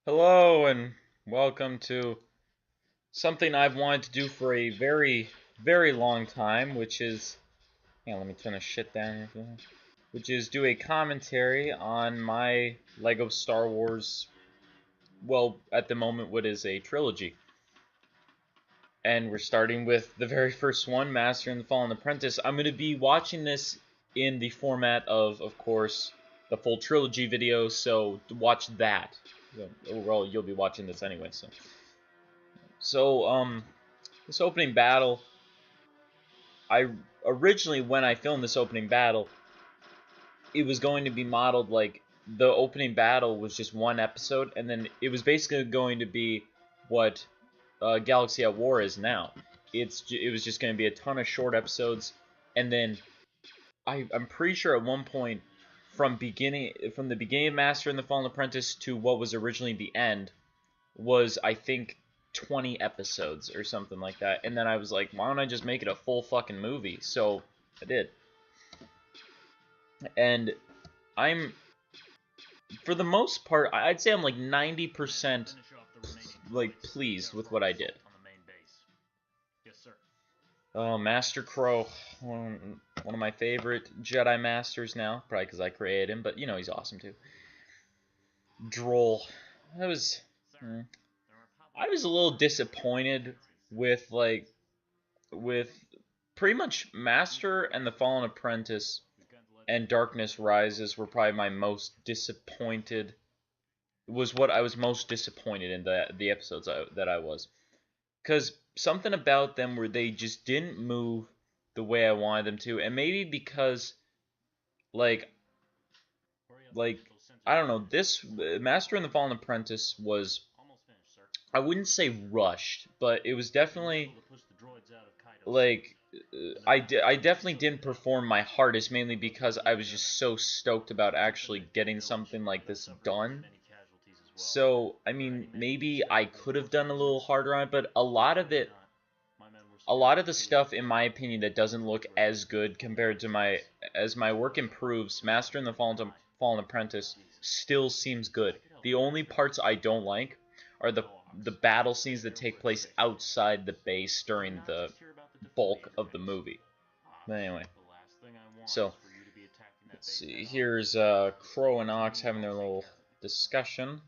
Hello and welcome to something I've wanted to do for a very, very long time, which is, let me turn this shit down here, which is do a commentary on my Lego Star Wars, well, at the moment, what is a trilogy. And we're starting with the very first one, Master and the Fallen Apprentice. I'm going to be watching this in the format of course, the full trilogy video, so watch that. Well, you'll be watching this anyway, so. So, this opening battle, I originally, when I filmed this opening battle, it was going to be modeled like the opening battle was just one episode, and then it was basically going to be what Galaxy at War is now. It was just going to be a ton of short episodes, and then I'm pretty sure at one point from the beginning of Master and the Fallen Apprentice to what was originally the end was, I think, 20 episodes or something like that. And then I was like, why don't I just make it a full fucking movie? So I did. And I'm, for the most part, I'd say I'm like 90% like pleased with what I did. Oh, Master Crow, one of my favorite Jedi Masters now, probably because I created him, but you know he's awesome too. Droll, I was a little disappointed with with pretty much Master and the Fallen Apprentice and Darkness Rises were probably my most disappointed. Was what I was most disappointed in the episodes that I was, because something about them where they just didn't move the way I wanted them to, and maybe because like like I don't know, this Master and the Fallen Apprentice was, I wouldn't say rushed, but it was definitely like I definitely didn't perform my hardest, mainly because I was just so stoked about actually getting something like this done. So, I mean, maybe I could have done a little harder on it, but a lot of the stuff, in my opinion, that doesn't look as good compared to as my work improves, Master and the Fallen Apprentice still seems good. The only parts I don't like are the battle scenes that take place outside the base during the bulk of the movie. But anyway, so let's see. Here's Crow and Ox having their little discussion,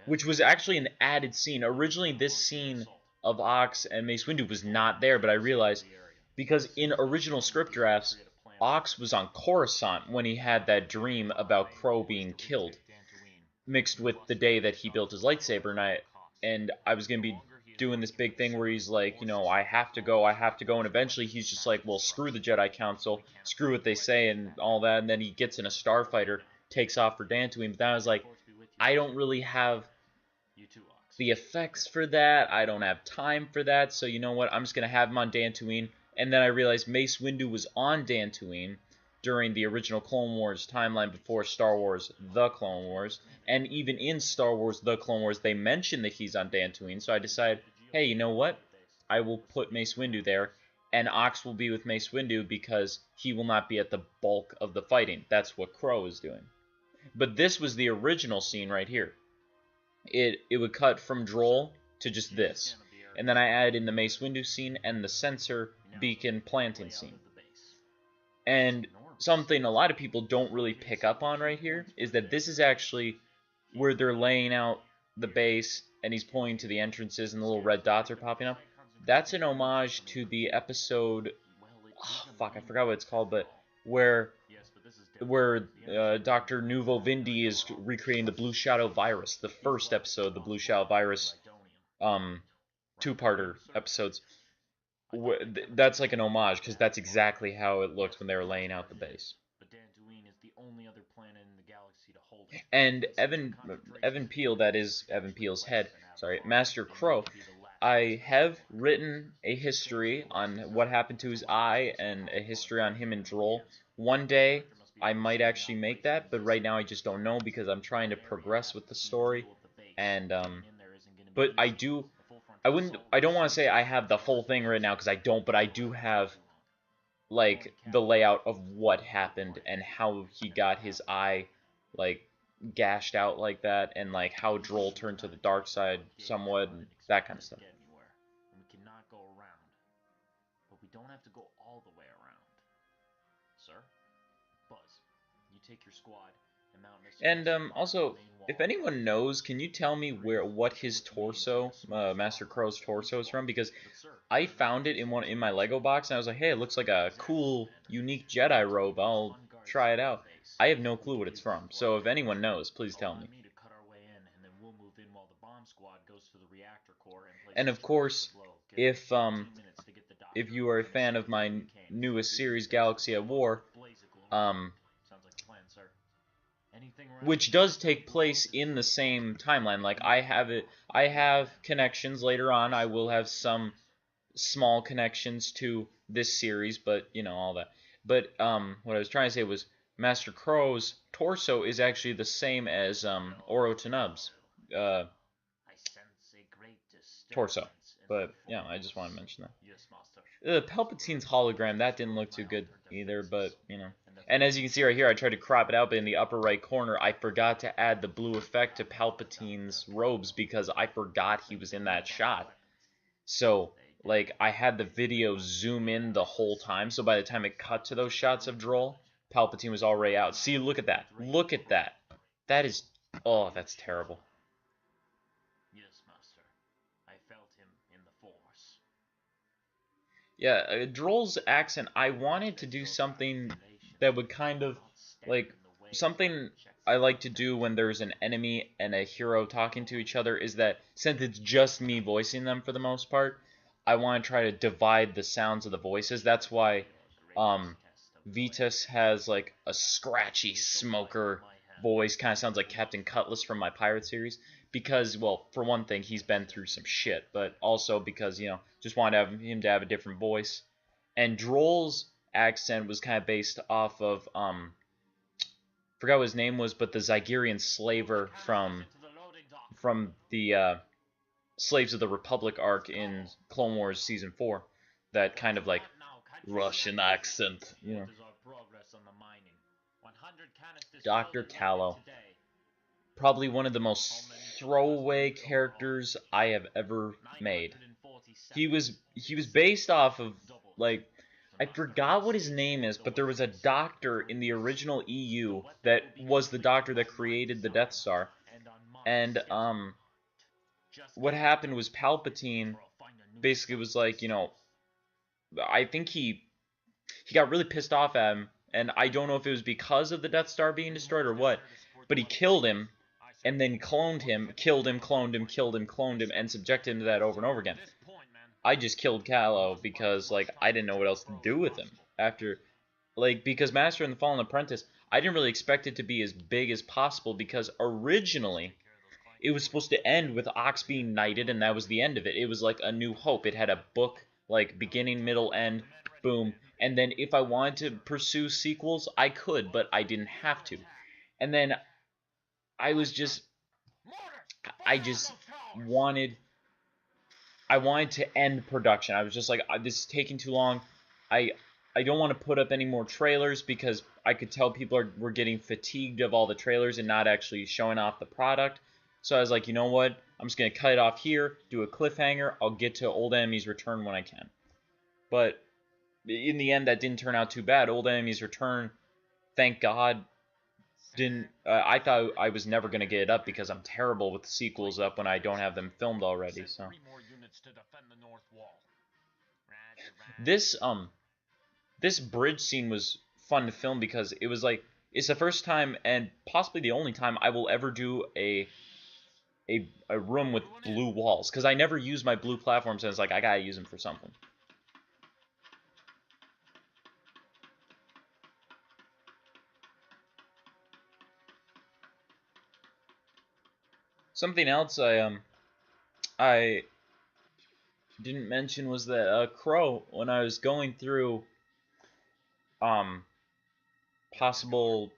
which was actually an added scene. Originally, this scene of Ox and Mace Windu was not there, but I realized because in original script drafts, Ox was on Coruscant when he had that dream about Crow being killed, mixed with the day that he built his lightsaber, and I was going to be doing this big thing where he's like, you know, I have to go, and eventually he's just like, well, screw the Jedi Council, screw what they say and all that, and then he gets in a starfighter, takes off for Dantooine, but then I was like, I don't really have the effects for that, I don't have time for that, so you know what, I'm just going to have him on Dantooine, and then I realized Mace Windu was on Dantooine during the original Clone Wars timeline before Star Wars The Clone Wars, and even in Star Wars The Clone Wars, they mention that he's on Dantooine, so I decided, hey, you know what? I will put Mace Windu there, and Ox will be with Mace Windu because he will not be at the bulk of the fighting. That's what Crow is doing. But this was the original scene right here. It would cut from Droll to just this. And then I added in the Mace Windu scene and the sensor beacon planting scene. And something a lot of people don't really pick up on right here is that this is actually where they're laying out the base and he's pointing to the entrances and the little red dots are popping up. That's an homage to the episode, oh, fuck, I forgot what it's called, but where Dr. Nuvo Vindi is recreating the Blue Shadow virus, the first episode, the Blue Shadow virus, two-parter episodes. That's like an homage, because that's exactly how it looks when they were laying out the base. And Evan Peel, that is Evan Peel's head, sorry, Master Crow, I have written a history on what happened to his eye and a history on him and Droll. One day, I might actually make that, but right now I just don't know because I'm trying to progress with the story. And, but I don't want to say I have the full thing right now because I don't, but I do have, like, the layout of what happened and how he got his eye, like, gashed out like that, and like how Droll turned to the dark side somewhat, and that kind of stuff. We cannot go around, but we don't have to go all the way around. Sir, Buzz, you take your squad and mount And also, if anyone knows, can you tell me what his torso, Master Crow's torso is from? Because I found it in my Lego box, and I was like, hey, it looks like a cool, unique Jedi robe. I'll try it out. I have no clue what it's from, so if anyone knows, please tell me. And of course, if you are a fan of my newest series, Galaxy at War, which does take place in the same timeline. Like I have connections later on. I will have some small connections to this series, but you know all that. But what I was trying to say was Master Crow's torso is actually the same as Oro Tenub's torso. But yeah, I just want to mention that. Palpatine's hologram, that didn't look too good either, but you know. And as you can see right here, I tried to crop it out, but in the upper right corner, I forgot to add the blue effect to Palpatine's robes because I forgot he was in that shot. So, like, I had the video zoom in the whole time, so by the time it cut to those shots of Droll, Palpatine was already out. See, look at that. Look at that. That is... Oh, that's terrible. Yes, Master. I felt him in the Force. Yeah, Droll's accent, I wanted to do something that would kind of, like, something I like to do when there's an enemy and a hero talking to each other is that, since it's just me voicing them for the most part, I want to try to divide the sounds of the voices. That's why Vetus has, like, a scratchy smoker voice, kind of sounds like Captain Cutlass from my Pirate series, because, well, for one thing, he's been through some shit, but also because, you know, just wanted him to have a different voice. And Droll's accent was kind of based off of forgot what his name was, but the Zygerian slaver from the Slaves of the Republic arc in Clone Wars Season 4. That kind of like Russian accent, you know. Dr. Callow. Probably one of the most throwaway characters I have ever made. He was based off of, like, I forgot what his name is, but there was a doctor in the original EU that was the doctor that created the Death Star. And what happened was Palpatine basically was like, you know, I think he got really pissed off at him, and I don't know if it was because of the Death Star being destroyed or what, but he killed him and then cloned him, killed him, cloned him, killed him, cloned him, and subjected him to that over and over again. I just killed Callow because, like, I didn't know what else to do with him after, like, because Master and the Fallen Apprentice, I didn't really expect it to be as big as possible because originally it was supposed to end with Ox being knighted and that was the end of it. It was like A New Hope. It had a book, like, beginning, middle, end, boom. And then if I wanted to pursue sequels, I could, but I didn't have to. And then I just wanted... I wanted to end production. I was just like, this is taking too long. I don't want to put up any more trailers because I could tell people were getting fatigued of all the trailers and not actually showing off the product. So I was like, you know what? I'm just going to cut it off here, do a cliffhanger. I'll get to Old Enemy's Return when I can. But in the end, that didn't turn out too bad. Old Enemy's Return, thank God, didn't... I thought I was never going to get it up because I'm terrible with sequels up when I don't have them filmed already, so... This bridge scene was fun to film because it was like, it's the first time and possibly the only time I will ever do a room with blue walls, because I never use my blue platforms and it's like I gotta use them for something. Something else I didn't mention was that Crow, when I was going through possible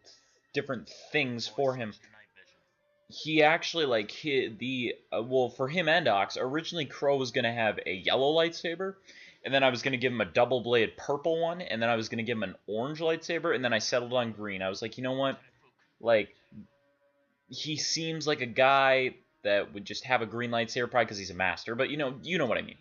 different things for him, he actually, like, well, for him and Ox, originally Crow was going to have a yellow lightsaber, and then I was going to give him a double-bladed purple one, and then I was going to give him an orange lightsaber, and then I settled on green. I was like, you know what, like, he seems like a guy that would just have a green lightsaber, probably because he's a master, but you know what I mean.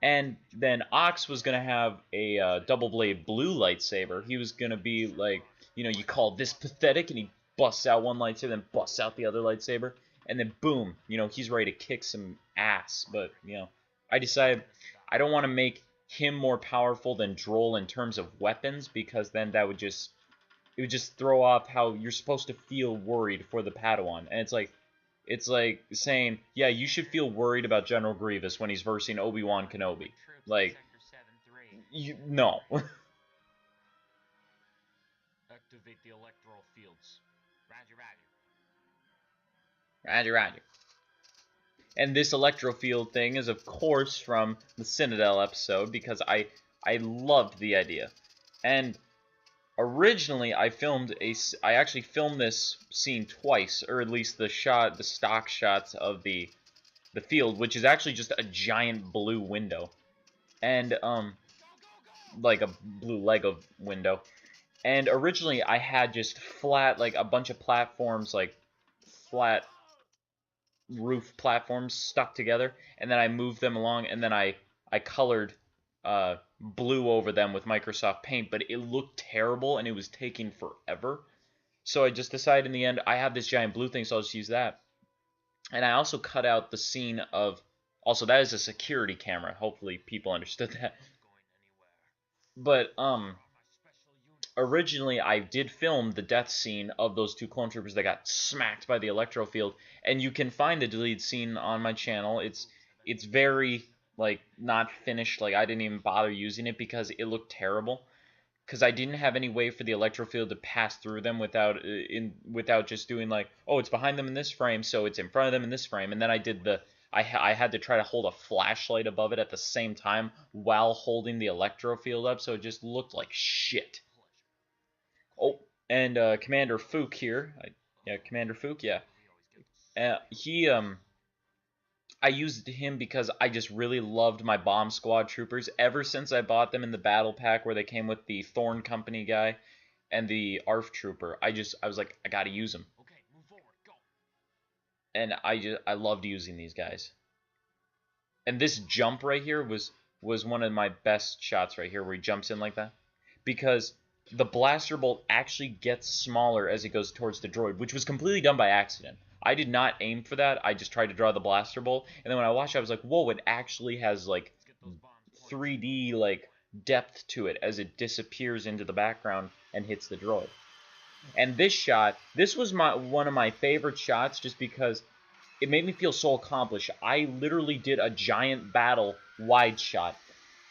And then Ox was gonna have a double blade blue lightsaber. He was gonna be like, you call this pathetic, and he busts out one lightsaber, then busts out the other lightsaber, and then boom, he's ready to kick some ass. But I decided I don't want to make him more powerful than Droll in terms of weapons, because then it would just throw off how you're supposed to feel worried for the Padawan. And it's like saying, yeah, you should feel worried about General Grievous when he's versing Obi-Wan Kenobi. Like, no. Activate the electoral fields. Roger, roger. Roger, roger. And this electro field thing is, of course, from the Citadel episode, because I loved the idea. And originally, I actually filmed this scene twice, or at least the stock shots of the field, which is actually just a giant blue window, and like a blue Lego window. And originally, I had just flat, like a bunch of platforms, like flat roof platforms stuck together, and then I moved them along, and then I colored blue over them with Microsoft Paint, but it looked terrible and it was taking forever. So I just decided in the end, I have this giant blue thing, so I'll just use that. And I also cut out the scene of, also that is a security camera. Hopefully people understood that. But originally I did film the death scene of those two clone troopers that got smacked by the electro field, and you can find the deleted scene on my channel. It's very like not finished. Like I didn't even bother using it because it looked terrible, because I didn't have any way for the electro field to pass through them without just doing like, oh, it's behind them in this frame, so it's in front of them in this frame. And then I did I had to try to hold a flashlight above it at the same time while holding the electro field up, so it just looked like shit. Oh, and Commander Fook here. Commander Fook, yeah. I used him because I just really loved my Bomb Squad troopers ever since I bought them in the battle pack where they came with the Thorn Company guy and the ARF trooper. I was like, I gotta use them. Okay, move forward, go. And I loved using these guys. And this jump right here was one of my best shots right here, where he jumps in like that, because the blaster bolt actually gets smaller as it goes towards the droid, which was completely done by accident. I did not aim for that. I just tried to draw the blaster bolt, and then when I watched it, I was like, whoa, it actually has like 3D like depth to it as it disappears into the background and hits the droid. And this shot, this was one of my favorite shots, just because it made me feel so accomplished. I literally did a giant battle wide shot,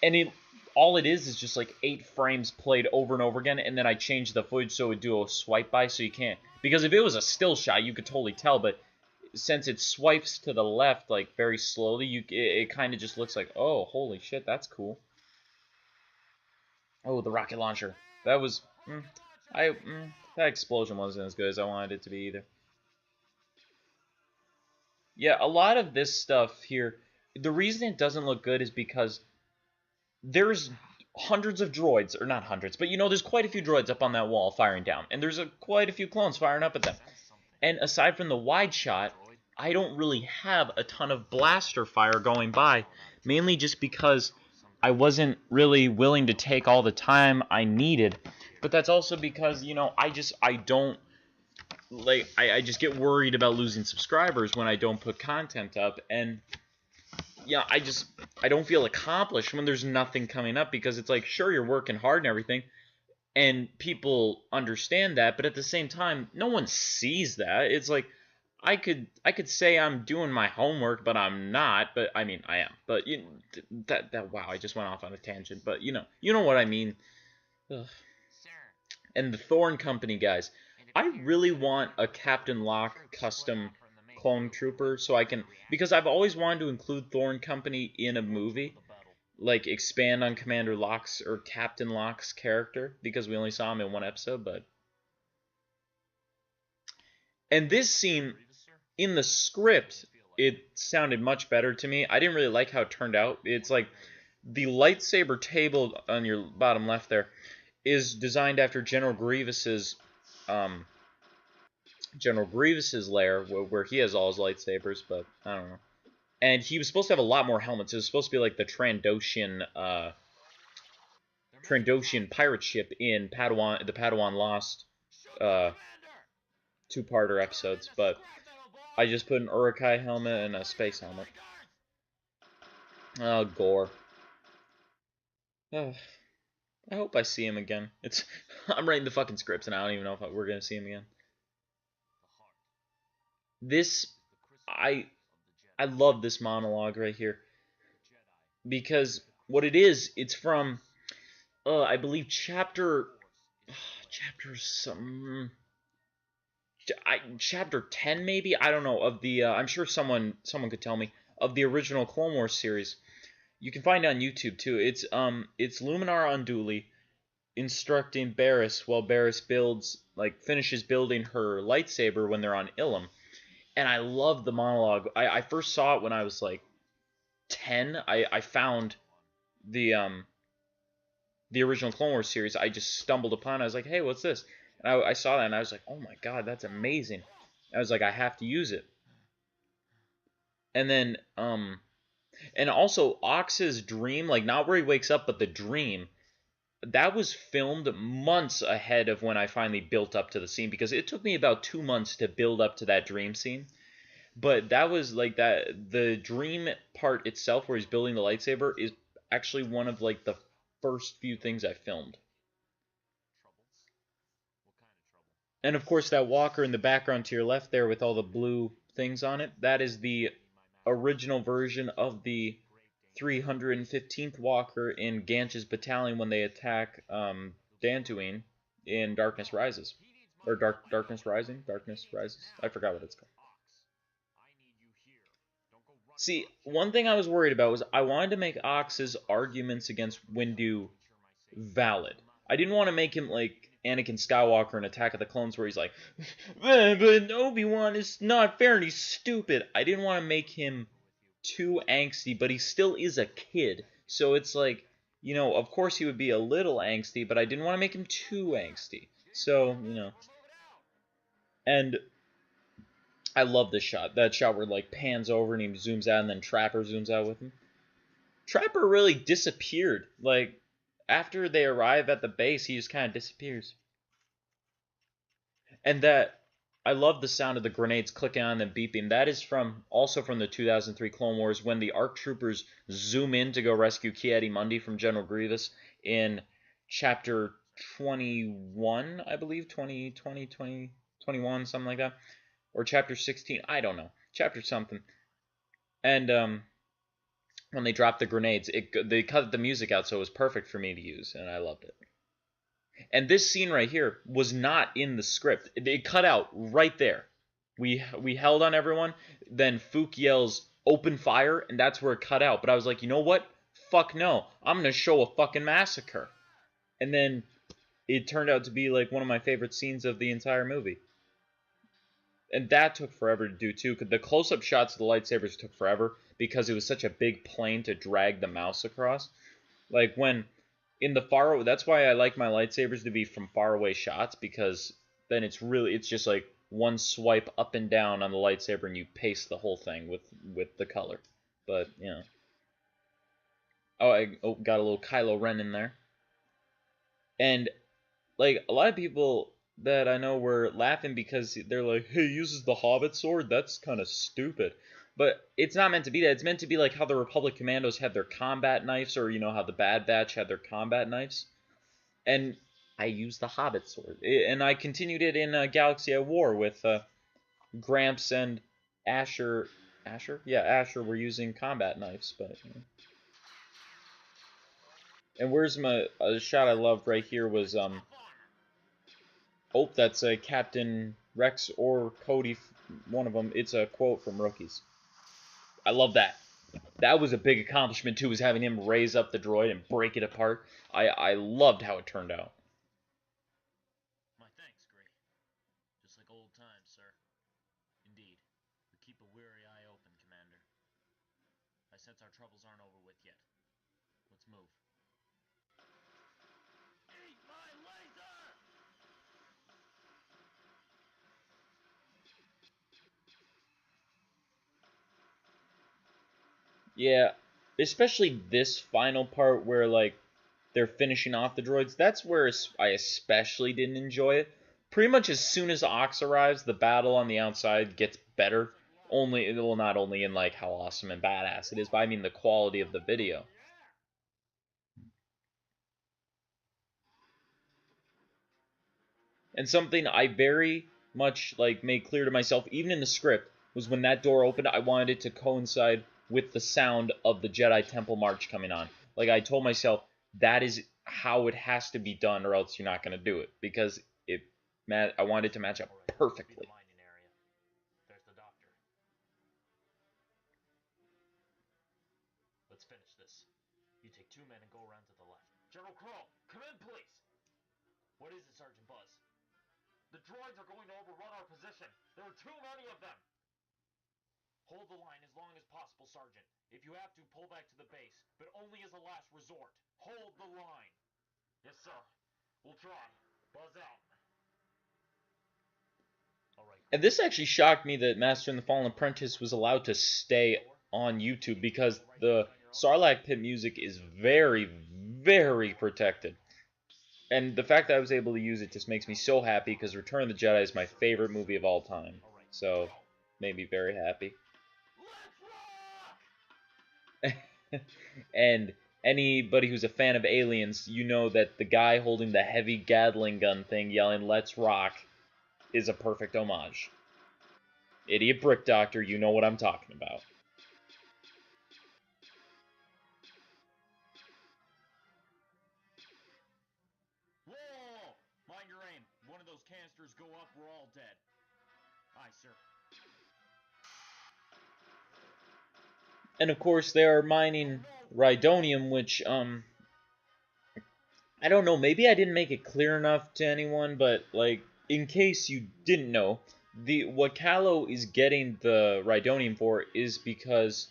and all it is just like 8 frames played over and over again, and then I changed the footage so it would do a swipe by, so you can't, because if it was a still shot you could totally tell, but since it swipes to the left like very slowly, it kind of just looks like, oh, holy shit, that's cool. Oh, the rocket launcher. That was that explosion wasn't as good as I wanted it to be either. Yeah, a lot of this stuff here, the reason it doesn't look good is because there's hundreds of droids, or not hundreds, but there's quite a few droids up on that wall firing down, and there's quite a few clones firing up at them. And aside from the wide shot, I don't really have a ton of blaster fire going by, mainly just because I wasn't really willing to take all the time I needed. But that's also because, I just get worried about losing subscribers when I don't put content up, and yeah, I don't feel accomplished when there's nothing coming up, because it's like, sure, you're working hard and everything, and people understand that, but at the same time, no one sees that. It's like, I could say I'm doing my homework, but I'm not. But I mean, I am. But wow, I just went off on a tangent. But you know what I mean. Ugh. And the Thorn Company guys, I really want a Captain Locke custom clone trooper, so I can, because I've always wanted to include Thorn Company in a movie, like expand on Commander Locke's or Captain Locke's character, because we only saw him in one episode. But and this scene in the script, it sounded much better to me. I didn't really like how it turned out. It's like the lightsaber table on your bottom left there is designed after General Grievous's General Grievous's lair, where he has all his lightsabers, but I don't know. And he was supposed to have a lot more helmets. It was supposed to be like the Trandoshan pirate ship in Padawan, the Padawan Lost two-parter episodes, but I just put an Uruk-hai helmet and a space helmet. Oh, Gore. I hope I see him again. I'm writing the fucking scripts and I don't even know if we're gonna see him again. This, I love this monologue right here because what it is, it's from, I believe chapter some. Chapter 10 maybe, I don't know, of the I'm sure someone could tell me, of the original Clone Wars series. You can find it on YouTube too. It's Luminar Unduli instructing Barriss while Barriss finishes building her lightsaber when they're on Ilum. And I love the monologue. I first saw it when I was like 10. I found the original Clone Wars series. I just stumbled upon it. I was like, hey, what's this? And I saw that and I was like, oh my god, that's amazing. I was like, I have to use it. And then, and also Ox's dream, like not where he wakes up, but the dream, that was filmed months ahead of when I finally built up to the scene, because it took me about 2 months to build up to that dream scene. But that was like that, the dream part itself where he's building the lightsaber is actually one of like the first few things I filmed. And of course that walker in the background to your left there with all the blue things on it, that is the original version of the 315th walker in Ganch's battalion when they attack Dantooine in Darkness Rises. Or Darkness Rising? Darkness Rises? I forgot what it's called. See, one thing I was worried about was I wanted to make Ox's arguments against Windu valid. I didn't want to make him like Anakin Skywalker in Attack of the Clones where he's like, but Obi-Wan is not fair and he's stupid. I didn't want to make him too angsty, but he still is a kid. So it's like, you know, of course he would be a little angsty, but I didn't want to make him too angsty. So, you know. And I love this shot. That shot where like pans over and he zooms out and then Trapper zooms out with him. Trapper really disappeared. Like, after they arrive at the base, he just kind of disappears. And that, I love the sound of the grenades clicking on and beeping. That is also from the 2003 Clone Wars when the ARC troopers zoom in to go rescue Ki-Adi-Mundi from General Grievous in chapter 21, I believe, 21, something like that. Or chapter 16, I don't know. Chapter something. And, when they dropped the grenades, they cut the music out, so it was perfect for me to use, and I loved it. And this scene right here was not in the script. It cut out right there. We held on everyone, then Fook yells, open fire, and that's where it cut out. But I was like, you know what? Fuck no. I'm going to show a fucking massacre. And then it turned out to be like one of my favorite scenes of the entire movie. And that took forever to do too, because the close-up shots of the lightsabers took forever because it was such a big plane to drag the mouse across. Like when in the far, that's why I like my lightsabers to be from far away shots, because then it's just like one swipe up and down on the lightsaber and you paste the whole thing with the color. But you know, I got a little Kylo Ren in there, and like a lot of people that I know were laughing because they're like, hey, he uses the Hobbit sword? That's kind of stupid. But it's not meant to be that. It's meant to be like how the Republic Commandos had their combat knives, or, you know, how the Bad Batch had their combat knives. And I used the Hobbit sword. And I continued it in Galaxy at War with Gramps and Asher. Asher? Yeah, Asher were using combat knives. But you know. And where's a shot I loved right here was... Oh, that's Captain Rex or Cody, one of them. It's a quote from Rookies. I love that. That was a big accomplishment, too, was having him raise up the droid and break it apart. I loved how it turned out. My thanks, Gray. Just like old times, sir. Indeed. We keep a weary eye open, Commander. I sense our troubles aren't over with yet. Let's move. Eat my laser! Yeah, especially this final part where like they're finishing off the droids. That's where I especially didn't enjoy it. Pretty much as soon as Ox arrives, the battle on the outside gets better. Only, well, not only in like how awesome and badass it is, but I mean the quality of the video. And something I very much like made clear to myself, even in the script, was when that door opened, I wanted it to coincide with the sound of the Jedi Temple March coming on. Like I told myself, that is how it has to be done, or else you're not going to do it, because I wanted it to match up perfectly. Let's finish this. You take 2 men and go around to the left. General Crow, come in, please. What is it, Sergeant Buzz? The droids are going to overrun our position. There are too many of them. Hold the line as long as possible, Sergeant. If you have to, pull back to the base, but only as a last resort. Hold the line. Yes, sir. We'll try. Buzz out. All right. And this actually shocked me that Master and the Fallen Apprentice was allowed to stay on YouTube, because the Sarlacc pit music is very, very protected. And the fact that I was able to use it just makes me so happy, because Return of the Jedi is my favorite movie of all time. So, made me very happy. And anybody who's a fan of Aliens, you know that the guy holding the heavy Gatling gun thing yelling, "Let's rock," is a perfect homage. Idiot Brick Doctor, you know what I'm talking about. Whoa! Mind your aim. One of those canisters go up, we're all dead. Aye, sir. And of course, they are mining Rhydonium, which, I don't know, maybe I didn't make it clear enough to anyone, but, like, in case you didn't know, what Callow is getting the Rhydonium for is because,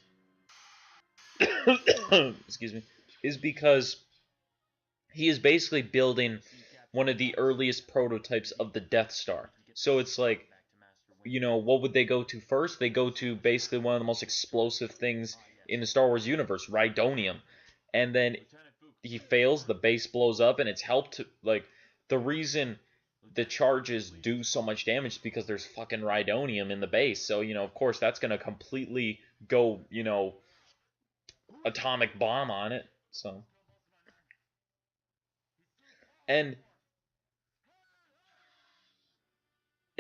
excuse me, is because he is basically building one of the earliest prototypes of the Death Star. So it's like, you know, what would they go to first? They go to basically one of the most explosive things in the Star Wars universe, Rhydonium. And then he fails, the base blows up, and it's helped to, like, the reason the charges do so much damage is because there's fucking Rhydonium in the base. So, you know, of course, that's going to completely go, you know, atomic bomb on it. So, and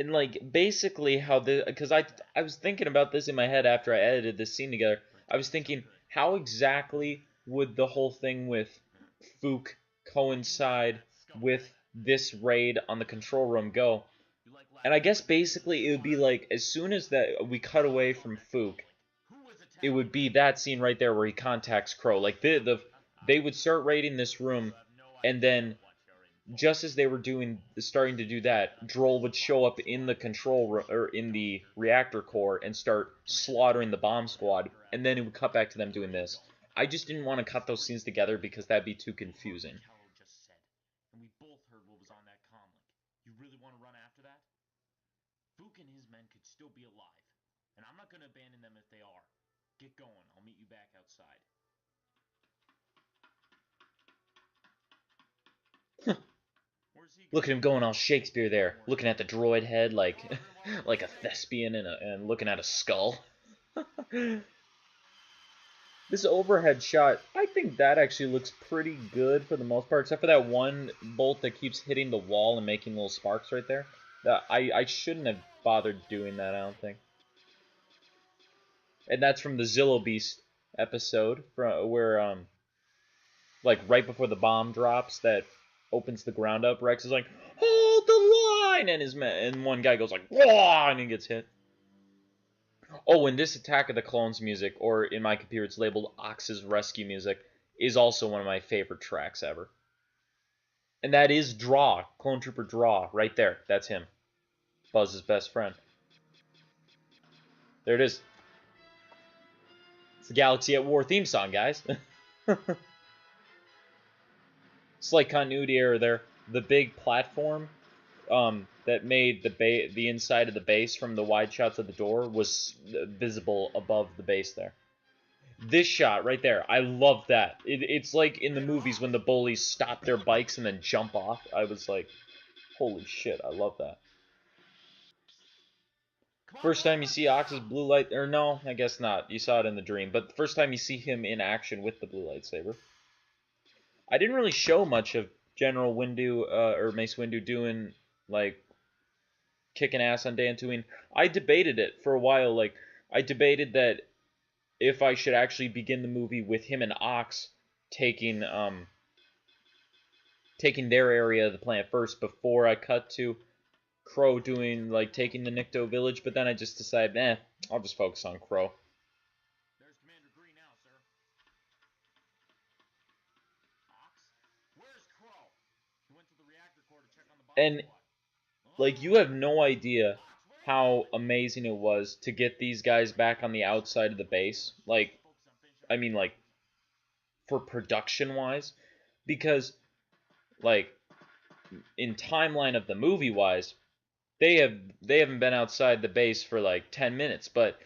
like basically how because I was thinking about this in my head after I edited this scene together. I was thinking, how exactly would the whole thing with Fook coincide with this raid on the control room go? And I guess basically it would be like, as soon as that we cut away from Fook, it would be that scene right there where he contacts Crow. Like they would start raiding this room, and then just as they were starting to do that, Droll would show up in the control room, or in the reactor core, and start slaughtering the bomb squad, and then it would cut back to them doing this. I just didn't want to cut those scenes together because that'd be too confusing. And we both heard what was on that comlink. You really want to run after that? Fook and his men could still be alive, and I'm not going to abandon them if they are. Get going. I'll meet you back outside. Look at him going all Shakespeare there, looking at the droid head like like a thespian and looking at a skull. This overhead shot, I think that actually looks pretty good for the most part, except for that one bolt that keeps hitting the wall and making little sparks right there. I shouldn't have bothered doing that, I don't think. And that's from the Zillo Beast episode, where like right before the bomb drops that opens the ground up, Rex is like, "Hold the line!" and one guy goes like, "Whoa!" and he gets hit. Oh, and this Attack of the Clones music, or in my computer it's labeled Ox's Rescue music, is also one of my favorite tracks ever. And that is Draw, Clone Trooper Draw, right there. That's him. Buzz's best friend. There it is. It's the Galaxy at War theme song, guys. Slight continuity error there. The big platform that made the inside of the base from the wide shots of the door was visible above the base there. This shot right there, I love that. It's like in the movies when the bullies stop their bikes and then jump off. I was like, holy shit, I love that. First time you see Ox's blue light, or no, I guess not. You saw it in the dream, but the first time you see him in action with the blue lightsaber. I didn't really show much of General Windu or Mace Windu doing like kicking ass on Dantooine. I debated it for a while. Like I debated that if I should actually begin the movie with him and Ox taking taking their area of the planet first before I cut to Crow doing like taking the Nikto village, but then I just decided, I'll just focus on Crow. There's Commander Green now, sir. Ox? Where's Crow? He went to the reactor core to check on the bomb. And like you have no idea how amazing it was to get these guys back on the outside of the base. Like, I mean, like for production wise, because like in timeline of the movie wise, they haven't been outside the base for like 10 minutes, but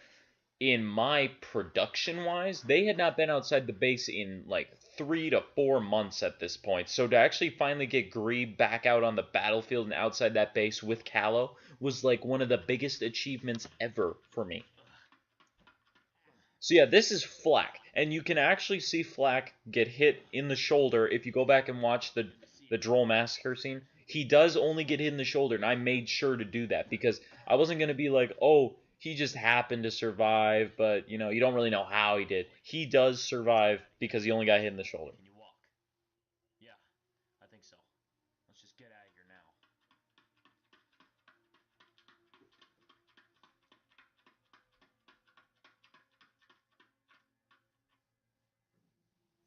in my production wise, they had not been outside the base in like 3 to 4 months at this point. So to actually finally get Greeb back out on the battlefield and outside that base with Callow was like one of the biggest achievements ever for me. So yeah, this is Flak, and you can actually see Flak get hit in the shoulder if you go back and watch the Droll massacre scene. He does only get hit in the shoulder, and I made sure to do that because I wasn't going to be like, oh, he just happened to survive, but, you know, you don't really know how he did. He does survive because he only got hit in the shoulder. Can you walk? Yeah, I think so. Let's just get out of here now.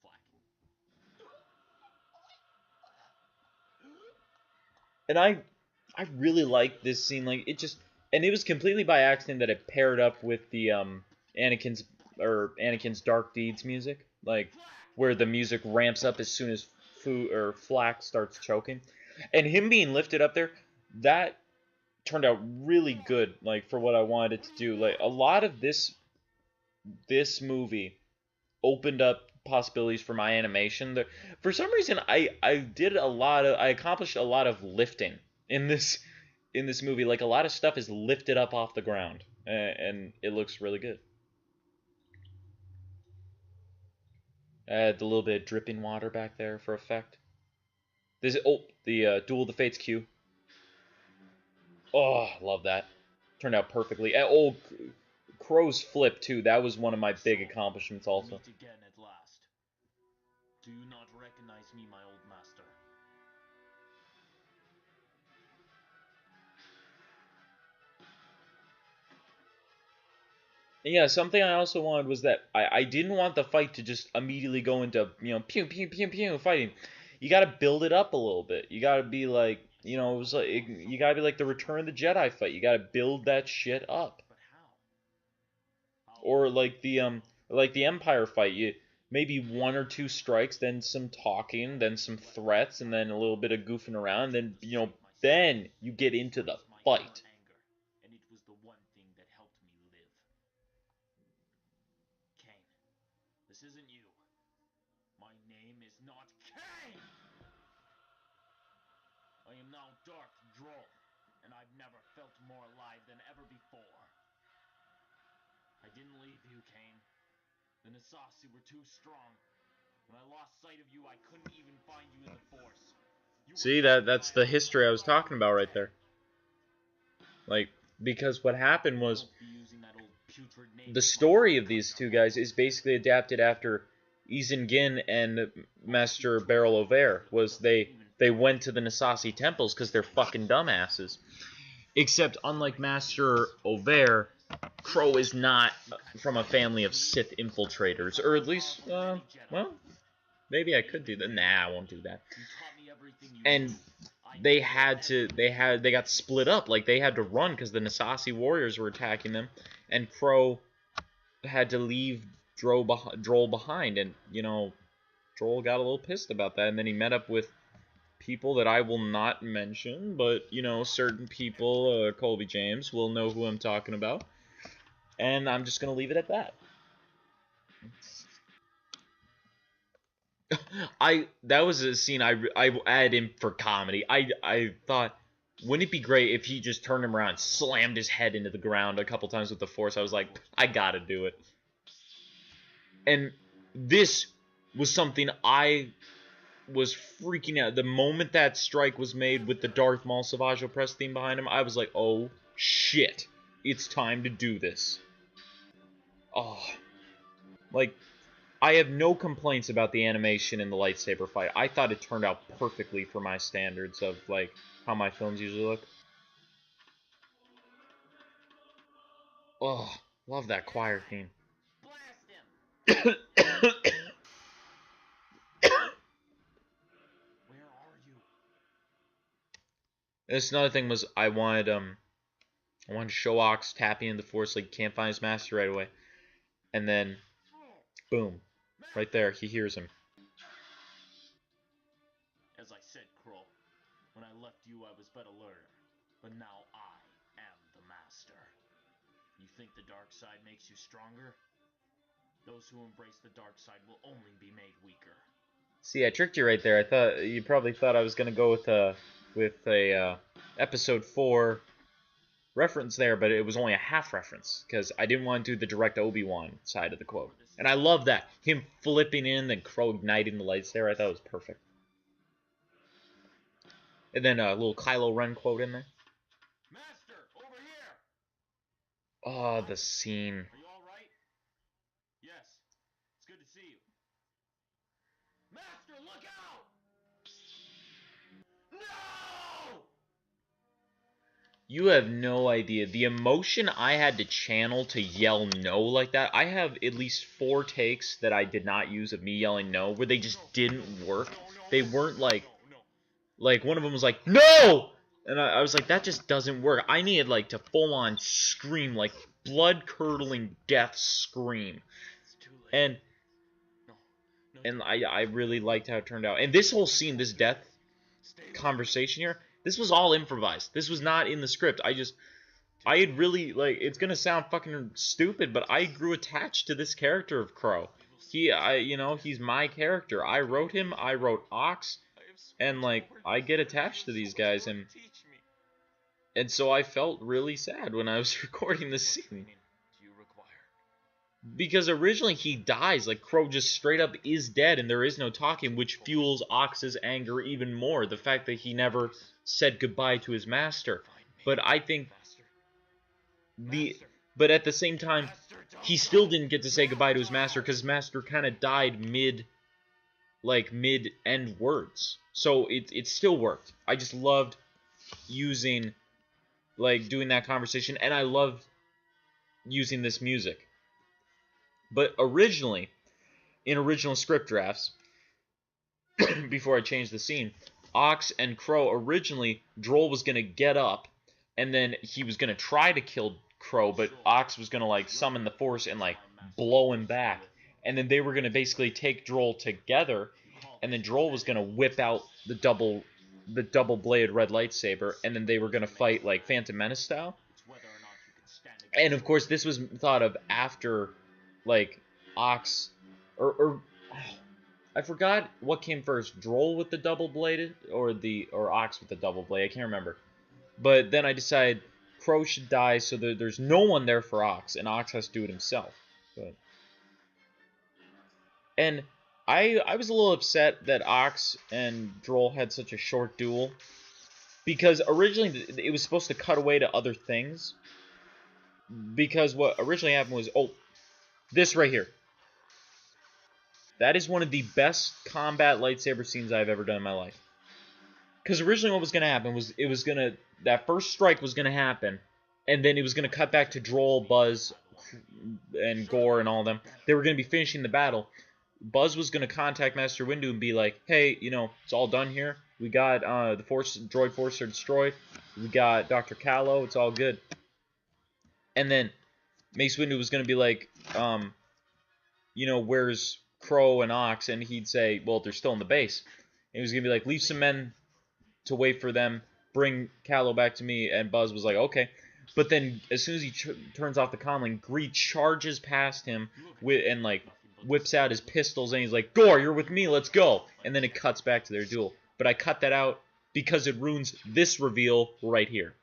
Flak. And I really like this scene. Like, it just... And it was completely by accident that it paired up with the Anakin's Dark Deeds music, like where the music ramps up as soon as Flak starts choking, and him being lifted up there, that turned out really good. Like for what I wanted it to do, like a lot of this movie opened up possibilities for my animation. For some reason, I accomplished a lot of lifting in this movie. Like a lot of stuff is lifted up off the ground, and it looks really good. Add a little bit of dripping water back there for effect. This the Duel of the Fates cue. Oh, love that. Turned out perfectly. Oh, Crow's flip too. That was one of my big accomplishments also. Meet again at last. Do you not recognize me, my old master? Yeah, something I also wanted was that I didn't want the fight to just immediately go into, you know, pew, pew, pew, pew, fighting. You got to build it up a little bit. You got to be like, you know, it was like, you got to be like the Return of the Jedi fight. You got to build that shit up. But how? Or like the Empire fight. You maybe 1 or 2 strikes, then some talking, then some threats, and then a little bit of goofing around. Then, you know, then you get into the fight. And it was the one thing that helped me live. Kane, this isn't you. My name is not Kane! I am now Darth Droll, and I've never felt more alive than ever before. I didn't leave you, Kane. The Nasaasi were too strong. When I lost sight of you, I couldn't even find you in the Force. See, that's the history I was talking about right there. Like, because what happened was the story of these two guys is basically adapted after Izen Gin and Master Beryl O'Vare. Was they went to the Nasaasi temples because they're fucking dumbasses. Except, unlike Master O'Vare, Crow is not from a family of Sith infiltrators, or at least, well, maybe I could do that. Nah, I won't do that. And they got split up. Like, they had to run because the Nasaasi warriors were attacking them, and Crow had to leave Droll behind, and, you know, Droll got a little pissed about that, and then he met up with people that I will not mention, but, you know, certain people, Colby James, will know who I'm talking about, and I'm just going to leave it at that. That was a scene I added in for comedy. I thought, wouldn't it be great if he just turned him around and slammed his head into the ground a couple times with the force? I was like, I gotta do it. And this was something I was freaking out. The moment that strike was made with the Darth Maul Savage Opress theme behind him, I was like, oh shit, it's time to do this. Oh, like, I have no complaints about the animation in the lightsaber fight. I thought it turned out perfectly for my standards of, like, how my films usually look. Oh, love that choir theme. Blast him! Where are you? This another thing was I wanted to show Ox tapping in the force like he can't find his master right away. And then boom. Right there, he hears him. As I said, Kroll, when I left you I was but a learner, but now I am the master. You think the dark side makes you stronger? Those who embrace the dark side will only be made weaker. See, I tricked you right there. I thought you probably thought I was gonna go with a episode 4 reference there, but it was only a half reference because I didn't want to do the direct Obi-Wan side of the quote. And I love that. Him flipping in and Crow igniting the lightsaber. I thought it was perfect. And then a little Kylo Ren quote in there. Master, over here! Oh, the scene. Are you alright? Yes. It's good to see you. Master, look out! No! You have no idea. The emotion I had to channel to yell no like that. I have at least 4 takes that I did not use of me yelling no, where they just didn't work. They weren't like one of them was like, no! And I was like, that just doesn't work. I needed like to full on scream, like blood-curdling death scream. And I really liked how it turned out. And this whole scene, this death conversation here, this was all improvised. This was not in the script. I had really, like, it's gonna sound fucking stupid, but I grew attached to this character of Crow. He's my character. I wrote him, I wrote Ox, and, like, I get attached to these guys, and so I felt really sad when I was recording this scene. Because originally he dies, like Crow just straight up is dead and there is no talking, which fuels Ox's anger even more. The fact that he never said goodbye to his master. But I think but at the same time, he still didn't get to say goodbye to his master because his master kind of died mid-end words. So it still worked. I just loved using, like, doing that conversation, and I loved using this music. But originally, in original script drafts, before I changed the scene, Ox and Crow, originally, Droll was going to get up, and then he was going to try to kill Crow, but Ox was going to, like, summon the Force and, like, blow him back. And then they were going to basically take Droll together, and then Droll was going to whip out the double-bladed red lightsaber, and then they were going to fight, like, Phantom Menace style. And, of course, this was thought of after, like, Ox, or I forgot what came first, Droll with the double-bladed, or Ox with the double blade, I can't remember. But then I decided Crow should die, so there's no one there for Ox, and Ox has to do it himself. And I was a little upset that Ox and Droll had such a short duel, because originally it was supposed to cut away to other things, because what originally happened was, this right here. That is one of the best combat lightsaber scenes I've ever done in my life. Because originally what was going to happen was, that first strike was going to happen, and then it was going to cut back to Droll, Buzz, and Gore and all of them. They were going to be finishing the battle. Buzz was going to contact Master Windu and be like, hey, it's all done here. We got the droid force are destroyed. We got Dr. Callow. It's all good. And then Mace Windu was going to be like, where's Crow and Ox? And he'd say, well, they're still in the base. And he was going to be like, leave some men to wait for them. Bring Callow back to me. And Buzz was like, okay. But then as soon as he turns off the comlink, Greed charges past him and, like, whips out his pistols and he's like, Gore, you're with me, let's go. And then it cuts back to their duel. But I cut that out because it ruins this reveal right here.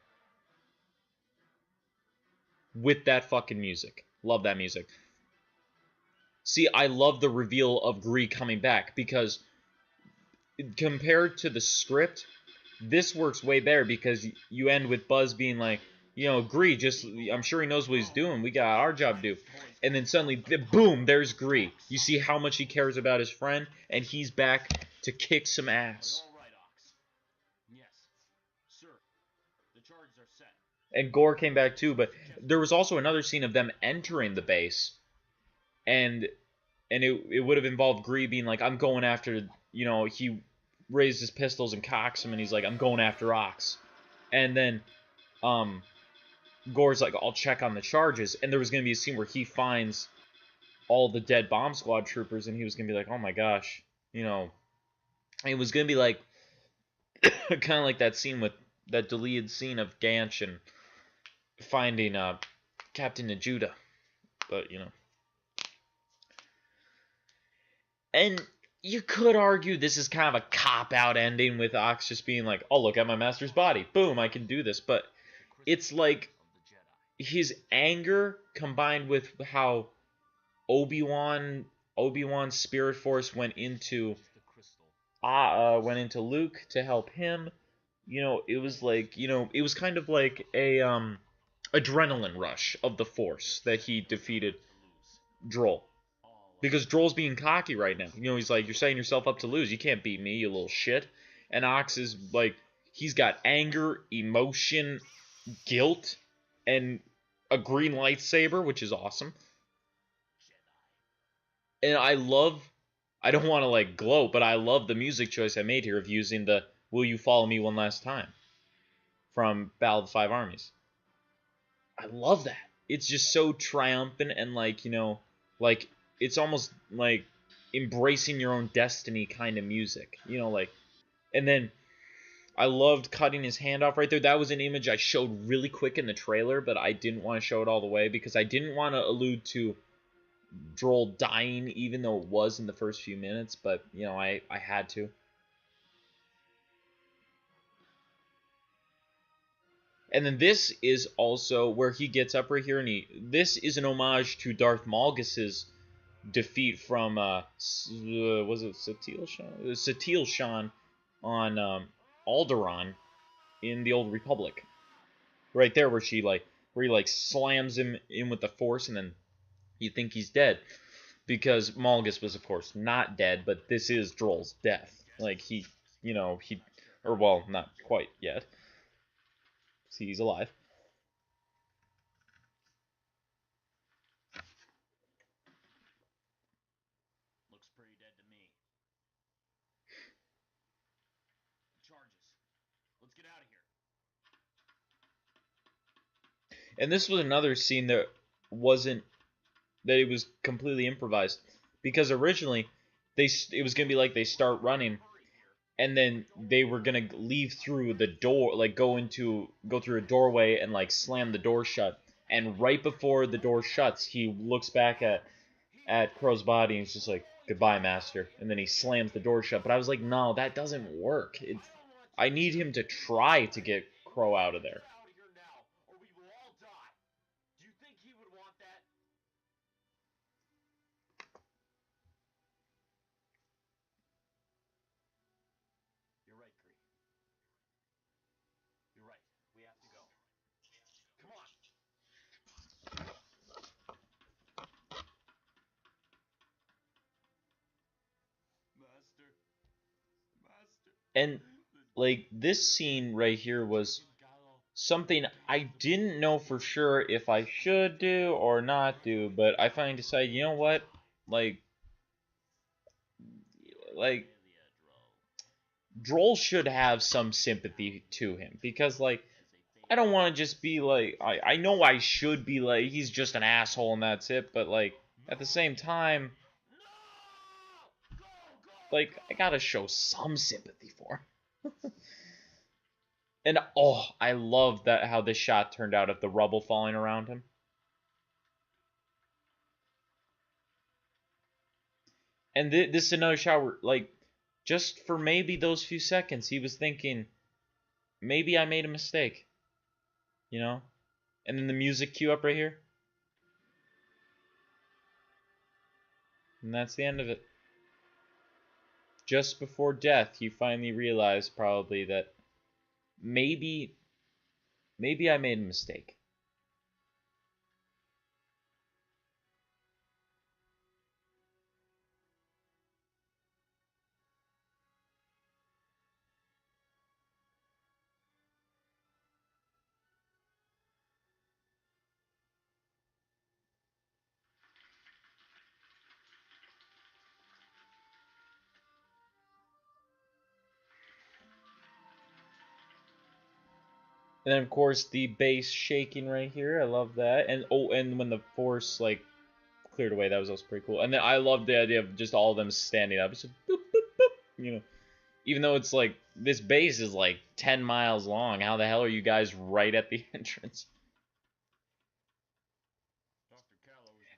With that fucking music. Love that music. See, I love the reveal of Gree coming back because compared to the script, this works way better because you end with Buzz being like, Gree, I'm sure he knows what he's doing. We got our job to do. And then suddenly, boom, there's Gree. You see how much he cares about his friend, and he's back to kick some ass. And Gore came back too, but there was also another scene of them entering the base, and it would have involved Gree being like, I'm going after, he raised his pistols and cocks him, and he's like, I'm going after Ox. And then, Gore's like, I'll check on the charges, and there was going to be a scene where he finds all the dead bomb squad troopers, and he was going to be like, oh my gosh, it was going to be like, kind of like that scene with, that deleted scene of Ganch and finding, Captain Najuda, but, and you could argue this is kind of a cop-out ending with Ox just being like, oh, look at my master's body. Boom, I can do this. But it's like his anger combined with how Obi-Wan's spirit force went into Luke to help him. It was like, it was kind of like a adrenaline rush of the force that he defeated Droll. Because Droll's being cocky right now. He's like, you're setting yourself up to lose. You can't beat me, you little shit. And Ox is like, he's got anger, emotion, guilt, and a green lightsaber, which is awesome. And I don't want to like gloat, but I love the music choice I made here of using the Will You Follow Me One Last Time from Battle of the Five Armies. I love that. It's just so triumphant and like, it's almost like embracing your own destiny kind of music, and then I loved cutting his hand off right there. That was an image I showed really quick in the trailer, but I didn't want to show it all the way because I didn't want to allude to Droll dying, even though it was in the first few minutes, but, I had to. And then this is also where he gets up right here, and this is an homage to Darth Malgus's defeat from was it Satele Shan on Alderaan in the Old Republic, right there where he slams him in with the Force, and then you think he's dead because Malgus was of course not dead, but this is Droll's death. Like not quite yet. See, he's alive. And this was another scene that it was completely improvised, because originally it was gonna be like they start running, and then they were gonna leave through the door, like go through a doorway and like slam the door shut. And right before the door shuts, he looks back at Crow's body and he's just like, "Goodbye, Master," and then he slams the door shut. But I was like, no, that doesn't work. I need him to try to get Crow out of there. And like this scene right here was something I didn't know for sure if I should do or not do, but I finally decided, you know what? Like Droll should have some sympathy to him, because like I don't want to just be like, I know I should be like, he's just an asshole and that's it, but like at the same time, like I gotta show some sympathy for him. And I love that how this shot turned out of the rubble falling around him. And this is another shot where, like, just for maybe those few seconds, he was thinking, maybe I made a mistake. You know? And then the music cue up right here. And that's the end of it. Just before death, he finally realized probably that maybe I made a mistake. And then of course the bass shaking right here. I love that. And and when the force like cleared away, that was also pretty cool. And then I love the idea of just all of them standing up. It's just boop, boop, boop, you know. Even though it's like this base is like 10 miles long, how the hell are you guys right at the entrance?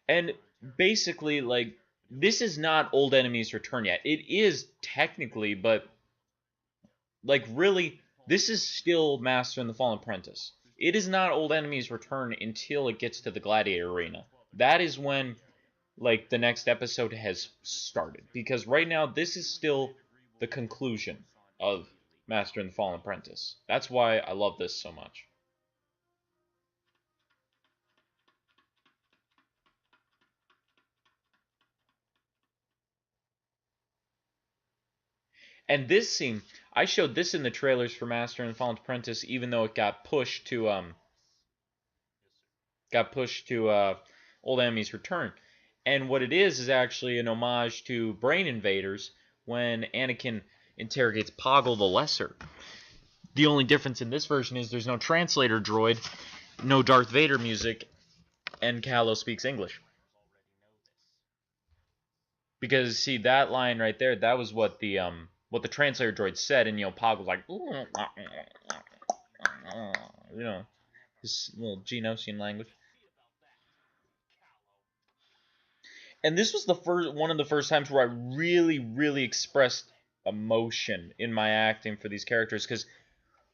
And basically, like, this is not Old Enemy's Return yet. It is technically, but like really, this is still Master and the Fallen Apprentice. It is not Old Enemy's Return until it gets to the Gladiator Arena. That is when, like, the next episode has started. Because right now, this is still the conclusion of Master and the Fallen Apprentice. That's why I love this so much. And this scene, I showed this in the trailers for Master and the Fallen Apprentice, even though it got pushed to Old Enemy's Return. And what it is actually an homage to Brain Invaders when Anakin interrogates Poggle the Lesser. The only difference in this version is there's no translator droid, no Darth Vader music, and Kylo speaks English. Because see that line right there, that was what the translator droid said, and Pog was like, this little Geonosian language. And this was one of the first times where I really, really expressed emotion in my acting for these characters, because,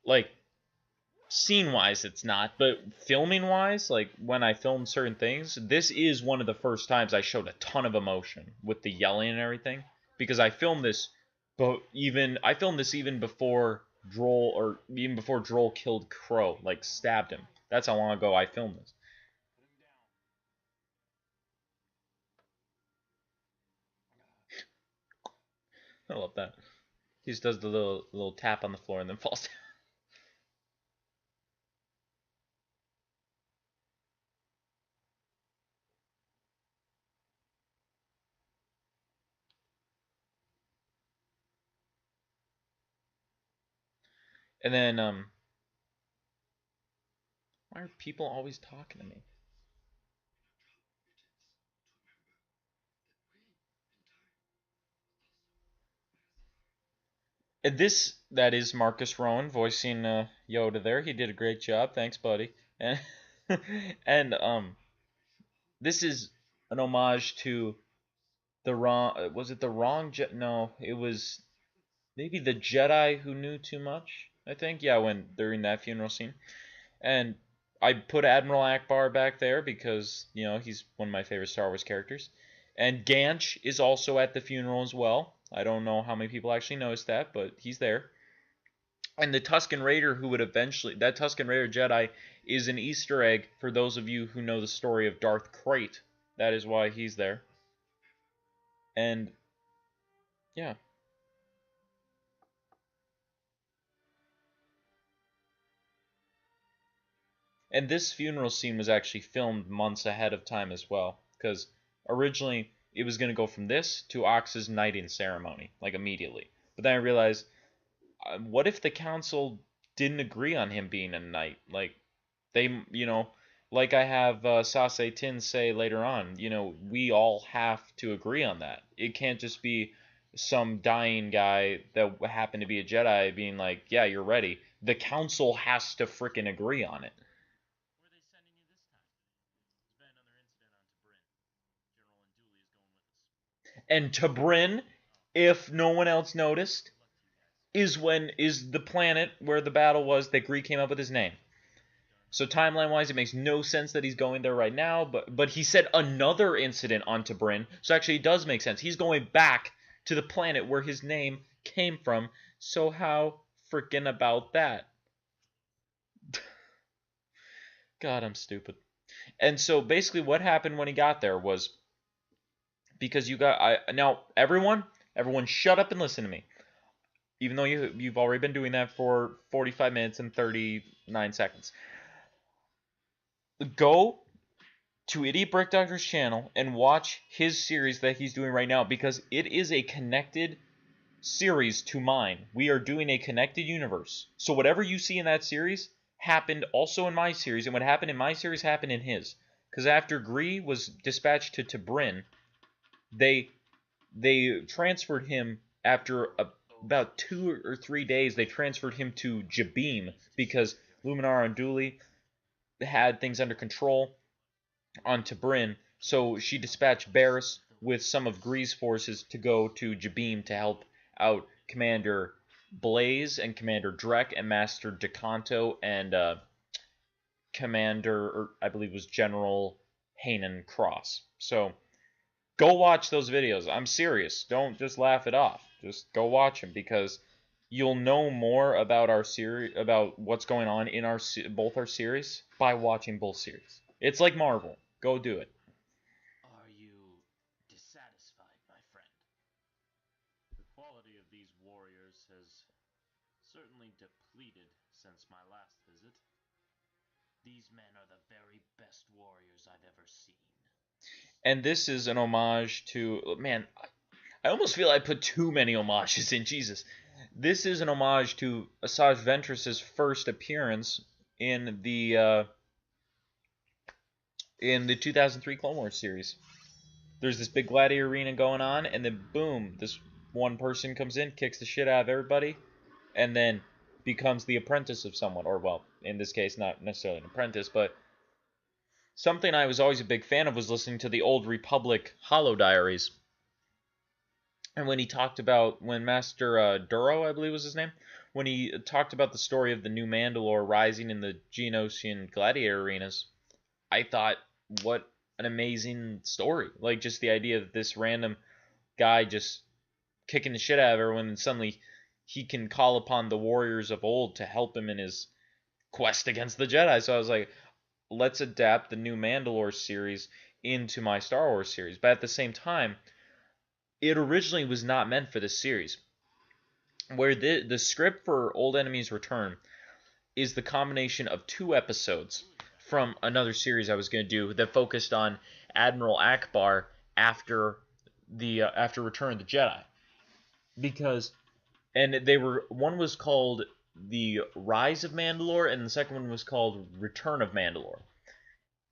like, scene-wise it's not, but filming-wise, like, when I filmed certain things, this is one of the first times I showed a ton of emotion with the yelling and everything, because I filmed this, even before Droll killed Crow, like, stabbed him. That's how long ago I filmed this. I love that. He just does the little tap on the floor and then falls down. And then, why are people always talking to me? And that is Marcus Rowan voicing Yoda there. He did a great job. Thanks, buddy. And, and this is an homage to was it the wrong no, it was maybe the Jedi who knew too much, I think. Yeah, during that funeral scene. And I put Admiral Akbar back there because, he's one of my favorite Star Wars characters. And Ganch is also at the funeral as well. I don't know how many people actually noticed that, but he's there. And the Tusken Raider that Tusken Raider Jedi is an Easter egg for those of you who know the story of Darth Krayt. That is why he's there. And, yeah. And this funeral scene was actually filmed months ahead of time as well, because originally it was going to go from this to Ox's knighting ceremony, like immediately. But then I realized, what if the council didn't agree on him being a knight? Like, they, like I have Sase Tin say later on, we all have to agree on that. It can't just be some dying guy that happened to be a Jedi being like, yeah, you're ready. The council has to frickin' agree on it. And Tabrin, if no one else noticed, is the planet where the battle was that Greek came up with his name. So timeline-wise, it makes no sense that he's going there right now, but he said another incident on Tabrin, so actually it does make sense. He's going back to the planet where his name came from, so how freaking about that? God, I'm stupid. And so basically what happened when he got there was, because now everyone shut up and listen to me. Even though you've already been doing that for 45 minutes and 39 seconds. Go to Idiot Brick Doctor's channel and watch his series that he's doing right now, because it is a connected series to mine. We are doing a connected universe. So whatever you see in that series happened also in my series, and what happened in my series happened in his. Because after Gree was dispatched to Tabrin, they transferred him after about 2 or 3 days. They transferred him to Jabeam because Luminara and Dooley had things under control on Tabrin, so she dispatched Barris with some of Gree's forces to go to Jabeam to help out Commander Blaze and Commander Drek and Master DeCanto and Commander, or I believe it was General Hanan Cross. So go watch those videos. I'm serious. Don't just laugh it off. Just go watch them, because you'll know more about our series, about what's going on in both our series, by watching both series. It's like Marvel. Go do it. Are you dissatisfied, my friend? The quality of these warriors has certainly depleted since my last visit. These men are the very best warriors I've ever seen. And this is an homage to... Man, I almost feel I put too many homages in. Jesus. This is an homage to Asajj Ventress's first appearance in the 2003 Clone Wars series. There's this big gladiator arena going on, and then boom, this one person comes in, kicks the shit out of everybody, and then becomes the apprentice of someone. Or, well, in this case, not necessarily an apprentice, but something I was always a big fan of was listening to the Old Republic Hollow Diaries. And when he talked about, when Master Duro, I believe was his name, when he talked about the story of the new Mandalore rising in the Geonosian gladiator arenas, I thought, what an amazing story. Like, just the idea of this random guy just kicking the shit out of everyone, and suddenly he can call upon the warriors of old to help him in his quest against the Jedi. So I was like, let's adapt the new Mandalore series into my Star Wars series. But at the same time, it originally was not meant for this series. Where the script for Old Enemy's Return is the combination of 2 episodes from another series I was going to do that focused on Admiral Akbar after Return of the Jedi. Because, and one was called The Rise of Mandalore, and the second one was called Return of Mandalore.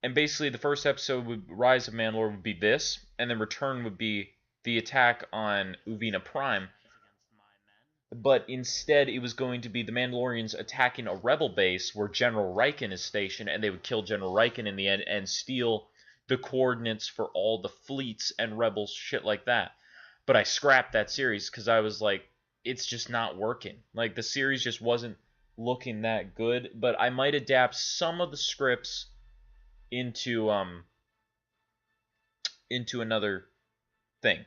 And basically the first episode, Rise of Mandalore, would be this, and then Return would be the attack on Uvina Prime. But instead, it was going to be the Mandalorians attacking a rebel base where General Riken is stationed, and they would kill General Riken in the end and steal the coordinates for all the fleets and rebels, shit like that. But I scrapped that series because I was like, it's just not working. Like, the series just wasn't looking that good. But I might adapt some of the scripts into another thing.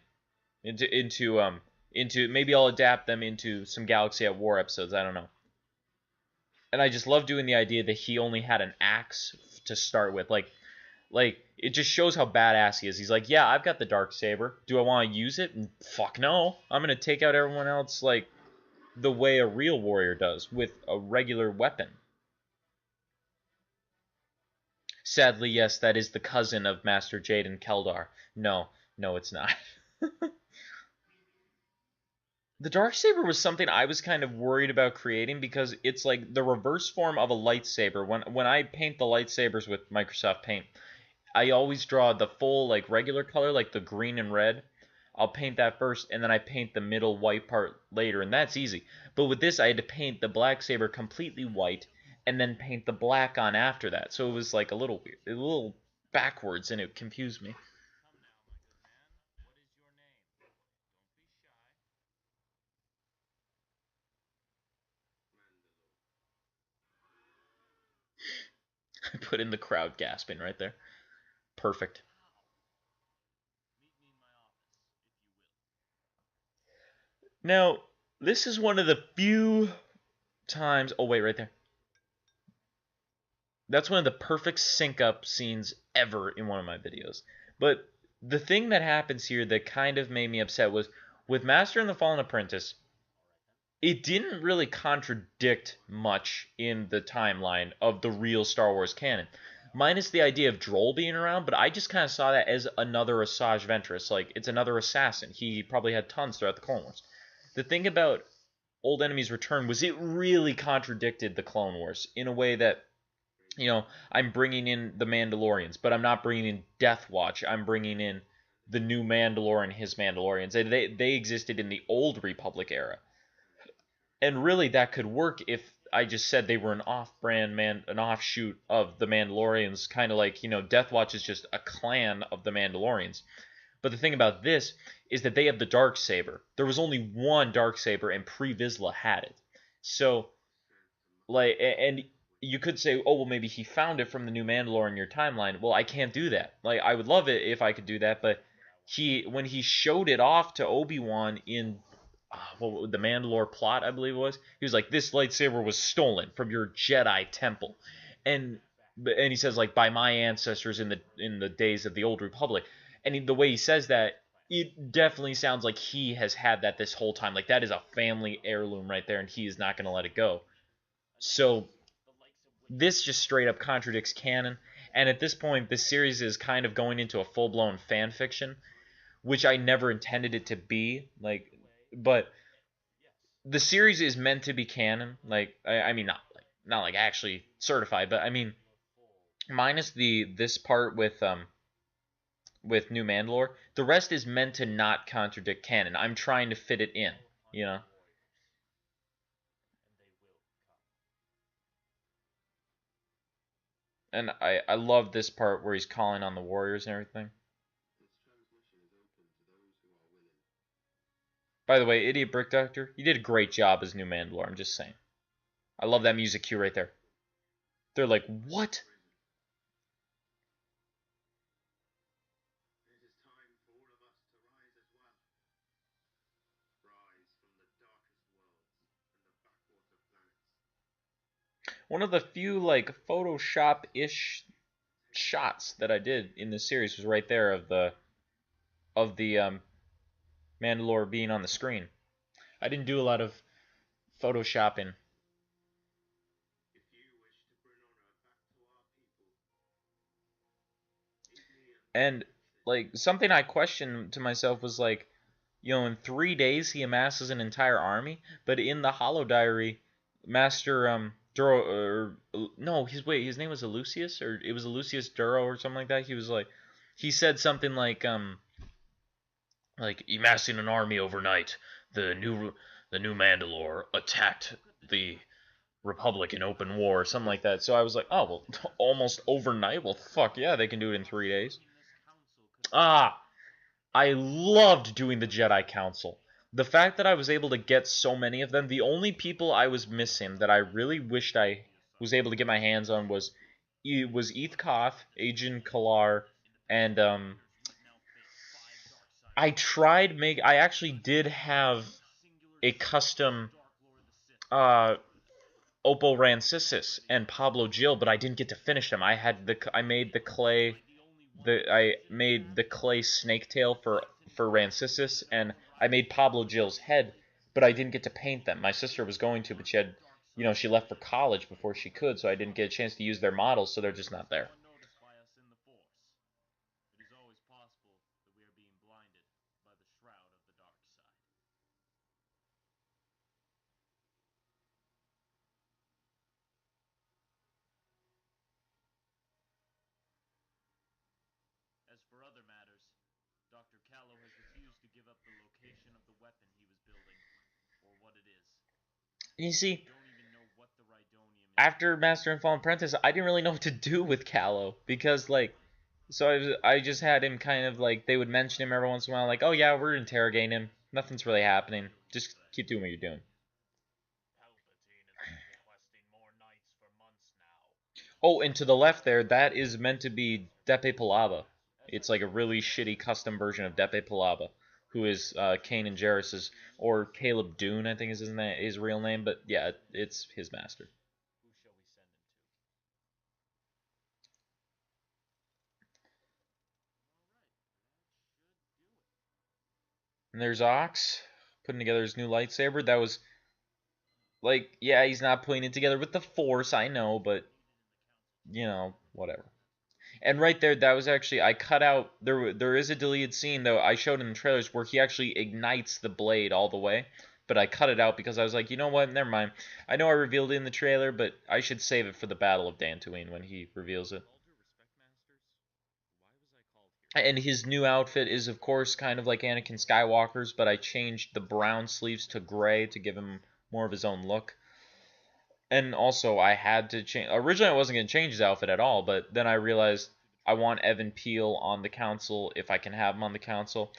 Into maybe I'll adapt them into some Galaxy at War episodes. I don't know. And I just love doing the idea that he only had an axe to start with. Like it just shows how badass he is. He's like, yeah, I've got the Darksaber. Do I want to use it? Fuck no. I'm gonna take out everyone else like the way a real warrior does, with a regular weapon. Sadly, yes, that is the cousin of Master Jaden Keldar. No, it's not. The Darksaber was something I was kind of worried about creating, because it's like the reverse form of a lightsaber. When I paint the lightsabers with Microsoft Paint, I always draw the full, like, regular color, like the green and red. I'll paint that first, and then I paint the middle white part later, and that's easy. But with this, I had to paint the black saber completely white, and then paint the black on after that. So it was like a little weird, a little backwards, and it confused me. Come now, my good man. What is your name? I put in the crowd gasping right there. Perfect. Meet me in my office, if you will. Now, this is one of the few times. Oh, wait, right there. That's one of the perfect sync up scenes ever in one of my videos. But the thing that happens here that kind of made me upset was with Master and the Fallen Apprentice, it didn't really contradict much in the timeline of the real Star Wars canon. Minus the idea of Droll being around, but I just kind of saw that as another Asajj Ventress. Like, it's another assassin. He probably had tons throughout the Clone Wars. The thing about Old Enemy's Return was it really contradicted the Clone Wars in a way that, I'm bringing in the Mandalorians, but I'm not bringing in Death Watch. I'm bringing in the new Mandalore and his Mandalorians. They existed in the Old Republic era. And really, that could work if I just said they were an off-brand an offshoot of the Mandalorians, kind of like, Death Watch is just a clan of the Mandalorians. But the thing about this is that they have the Darksaber. There was only one Darksaber, and Pre Vizsla had it. So, and you could say, oh, well, maybe he found it from the new Mandalore in your timeline. Well, I can't do that. Like, I would love it if I could do that, but when he showed it off to Obi-Wan in the Mandalore plot, I believe it was, he was like, this lightsaber was stolen from your Jedi temple. And he says, like, by my ancestors in the days of the Old Republic. And the way he says that, it definitely sounds like he has had that this whole time. Like, that is a family heirloom right there, and he is not going to let it go. So this just straight up contradicts canon, and at this point, this series is kind of going into a full-blown fan fiction, which I never intended it to be. But the series is meant to be canon. Like, I mean, not like actually certified, but I mean, minus this part with New Mandalore, the rest is meant to not contradict canon. I'm trying to fit it in, And I love this part where he's calling on the warriors and everything. By the way, Idiot Brick Doctor, you did a great job as New Mandalore, I'm just saying. I love that music cue right there. They're like, what? One of the few, like, Photoshop-ish shots that I did in this series was right there of the Mandalore being on the screen. I didn't do a lot of photoshopping. And like something I questioned to myself was like, in 3 days he amasses an entire army, but in the Hollow Diary, Master Duro, no, his name was Elucius, or it was Elucius Duro or something like that. He said something like amassing an army overnight. The new Mandalore attacked the Republic in open war, or something like that. So I was like, oh well, almost overnight. Well, fuck yeah, they can do it in 3 days. I loved doing the Jedi Council. The fact that I was able to get so many of them, the only people I was missing that I really wished I was able to get my hands on was Eeth Koth, Ajan Kalar, and I actually did have a custom Oppo Rancisis and Pablo Jill, but I didn't get to finish them. I made the clay snake tail for Rancisis, and I made Pablo Jill's head, but I didn't get to paint them. My sister was going to, but she left for college before she could, so I didn't get a chance to use their models, so they're just not there. As for other matters, Dr. Callow has refused to give up the location of the weapon he was building, or what it is. You see, I don't even know what the Rhydonium is. After Master and Fallen Apprentice, I didn't really know what to do with Callow, because, so I just had him kind of, they would mention him every once in a while, like, oh yeah, we're interrogating him. Nothing's really happening. Just keep doing what you're doing. Palpatine has been requesting more knights for months now. Oh, and to the left there, that is meant to be Depe Palava. It's like a really shitty custom version of Depe Palava, who is Kanan Jarrus's, or Caleb Dune, I think is his real name. But yeah, it's his master. And there's Ox putting together his new lightsaber. That was like, yeah, he's not putting it together with the Force, I know, but you know, whatever. And right there, that was actually, I cut out, there is a deleted scene, though, I showed in the trailers, where he actually ignites the blade all the way, but I cut it out because I was like, you know what, never mind. I know I revealed it in the trailer, but I should save it for the Battle of Dantooine when he reveals it. And his new outfit is, of course, kind of like Anakin Skywalker's, but I changed the brown sleeves to gray to give him more of his own look. And also, I had to change. Originally, I wasn't going to change his outfit at all, but then I realized I want Evan Peel on the council if I can have him on the council.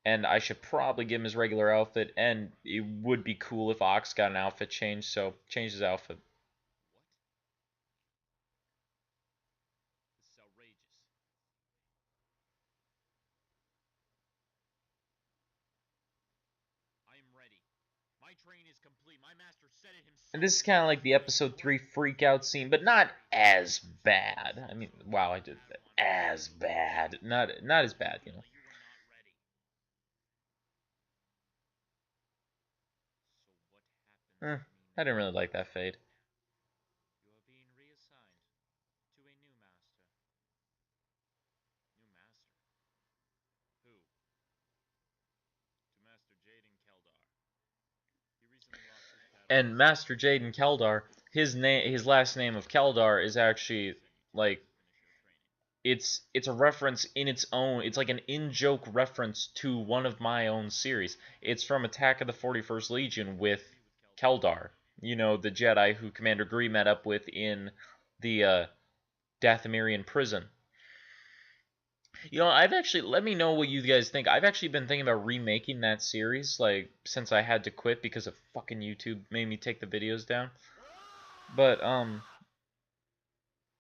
And I should probably give him his regular outfit. And it would be cool if Ox got an outfit change, so change his outfit. This is outrageous. I am ready. My train is complete. My master said it himself. And this is kind of like the episode 3 freak out scene, but not as bad. I mean, wow, I did that. As bad. Not as bad, you know. I didn't really like that fade. You are being reassigned to a new master. New master? Who? To Master Jaden Keldar. He recently lost his path. And Master Jaden Keldar, his last name of Keldar is actually like it's a reference in its own. It's like an in-joke reference to one of my own series. It's from Attack of the 41st Legion with Keldar. You know, the Jedi who Commander Gree met up with in the Dathomirian prison. You know, I've actually, let me know what you guys think. I've actually been thinking about remaking that series, like, since I had to quit because of fucking YouTube made me take the videos down. But,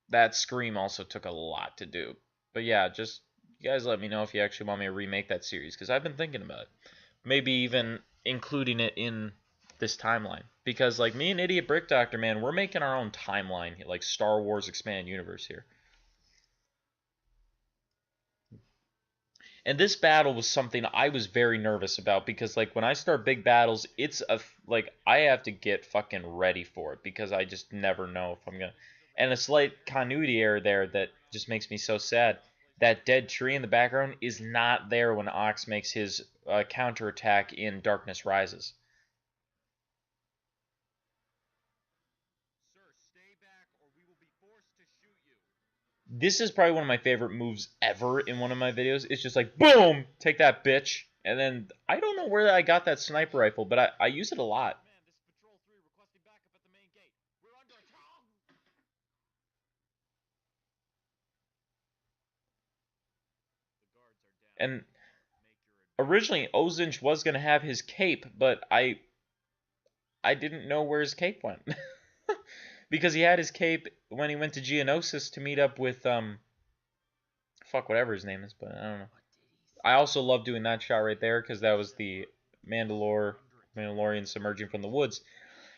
that Scream also took a lot to do. But yeah, just, you guys let me know if you actually want me to remake that series, because I've been thinking about it. Maybe even including it in this timeline. Because, like, me and Idiot Brick Doctor, man, we're making our own timeline, like Star Wars Expanded Universe here. And this battle was something I was very nervous about because, like, when I start big battles, it's like, I have to get fucking ready for it because I just never know if I'm gonna. And a slight continuity error there that just makes me so sad. That dead tree in the background is not there when Ox makes his counterattack in Darkness Rises. Sir, stay back or we will be forced to shoot you. This is probably one of my favorite moves ever in one of my videos. It's just like, boom, take that, bitch. And then, I don't know where I got that sniper rifle, but I use it a lot. Man, this is Patrol 3 requesting backup at the main gate. We're under attack. The guards are down. And Make your originally, Ozinch was going to have his cape, but I didn't know where his cape went. Because he had his cape when he went to Geonosis to meet up with, fuck, whatever his name is, but I don't know. I also love doing that shot right there, because that was the Mandalorians emerging from the woods.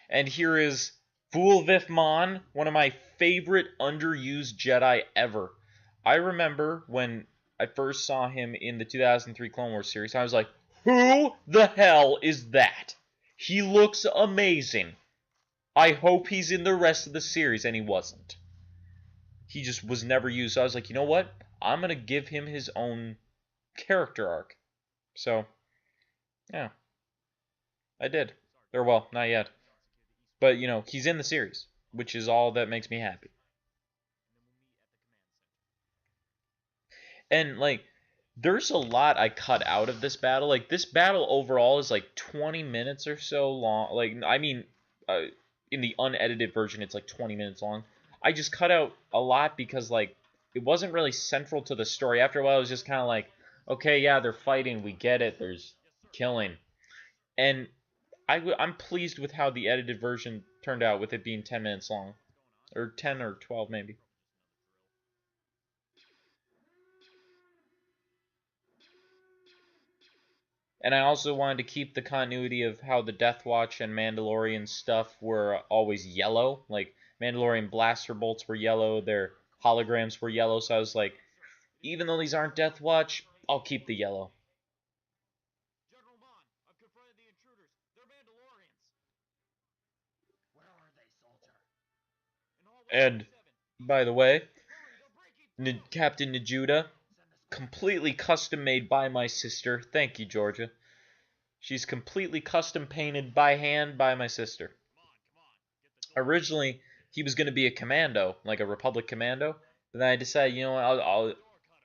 And here is Vulvif Mon, one of my favorite underused Jedi ever. I remember when I first saw him in the 2003 Clone Wars series, I was like, who the hell is that? He looks amazing. I hope he's in the rest of the series, and he wasn't. He just was never used. So I was like, you know what? I'm going to give him his own character arc. So, yeah. I did. Or, well, not yet. But, you know, he's in the series, which is all that makes me happy. And, like, there's a lot I cut out of this battle. Like, this battle overall is, like, 20 minutes or so long. Like, I mean, in the unedited version, it's, like, 20 minutes long. I just cut out a lot because, like, it wasn't really central to the story. After a while, it was just kind of like, okay, yeah, they're fighting. We get it. There's killing. And I'm pleased with how the edited version turned out with it being 10 minutes long. or 10 or 12 maybe. And I also wanted to keep the continuity of how the Death Watch and Mandalorian stuff were always yellow. Like, Mandalorian blaster bolts were yellow, their holograms were yellow, so I was like, even though these aren't Death Watch, I'll keep the yellow. General Mon, I've confronted the intruders. They're Mandalorians. Where are they, soldier? In hallway And, 7. by the way, Hurry, they're breaking. Captain Najuda, completely custom made by my sister. Thank you, Georgia. She's completely custom painted by hand by my sister. Originally, he was going to be a commando, like a Republic commando, but then I decided, you know what,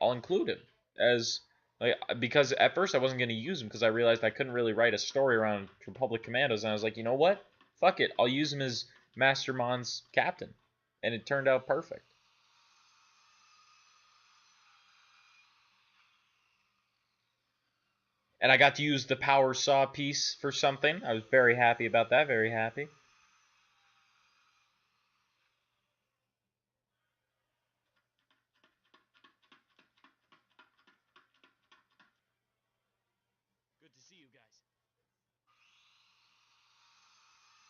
I'll include him as like, because at first I wasn't going to use him because I realized I couldn't really write a story around Republic commandos, and I was like, you know what, fuck it, I'll use him as Master Mon's captain, and it turned out perfect. And I got to use the power saw piece for something. I was very happy about that, very happy. Good to see you guys.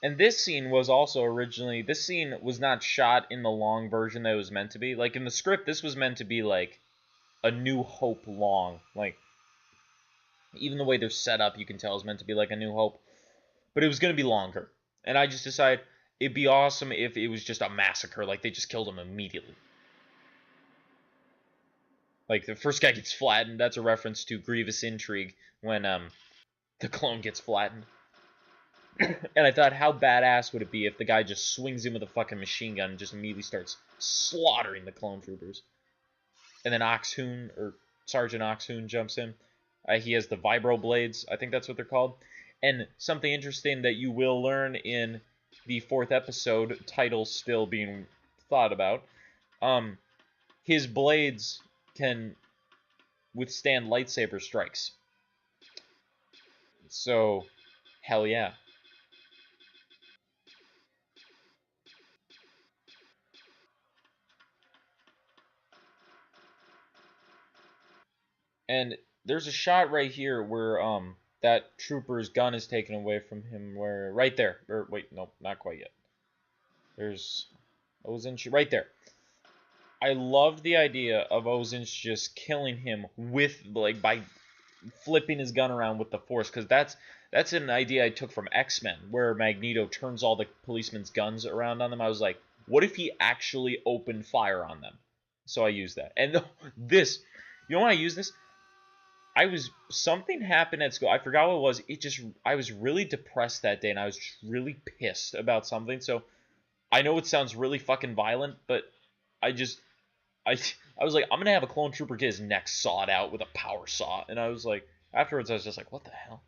And this scene was also originally, this scene was not shot in the long version that it was meant to be. Like, in the script, this was meant to be, like, a New Hope long. Like, even the way they're set up, you can tell is meant to be like a New Hope. But it was going to be longer. And I just decided it'd be awesome if it was just a massacre. Like, they just killed him immediately. Like, the first guy gets flattened. That's a reference to Grievous Intrigue when the clone gets flattened. And I thought, how badass would it be if the guy just swings in with a fucking machine gun and just immediately starts slaughtering the clone troopers. And then Oxhoon, or Sergeant Oxhoon, jumps in. He has the vibro blades. I think that's what they're called. And something interesting that you will learn in the 4th episode, title still being thought about, his blades can withstand lightsaber strikes. So, hell yeah. And there's a shot right here where that trooper's gun is taken away from him, where right there, or wait, no, not quite yet. There's Ozinch right there. I love the idea of Ozinch just killing him with, like, by flipping his gun around with the Force, because that's an idea I took from X-Men, where Magneto turns all the policemen's guns around on them. I was like, what if he actually opened fire on them? So I used that. And this, you know why I use this? Something happened at school. I forgot what it was. I was really depressed that day, and I was just really pissed about something. So I know it sounds really fucking violent, but I was like, I'm gonna have a clone trooper get his neck sawed out with a power saw. And I was like, afterwards, I was just like, what the hell?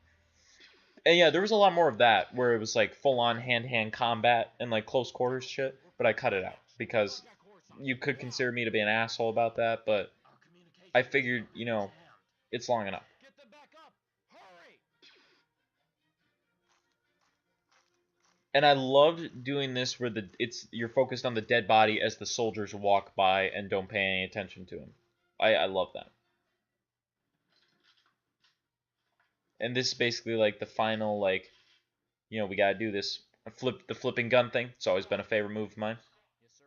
And yeah, there was a lot more of that, where it was like full-on hand-to-hand combat and like close quarters shit, but I cut it out because you could consider me to be an asshole about that, but I figured, you know, it's long enough. Get them back up! Hurry! And I loved doing this where you're focused on the dead body as the soldiers walk by and don't pay any attention to him. I love that. And this is basically like the final, like, you know, we gotta do this. The flipping gun thing. It's always been a favorite move of mine. Yes, sir.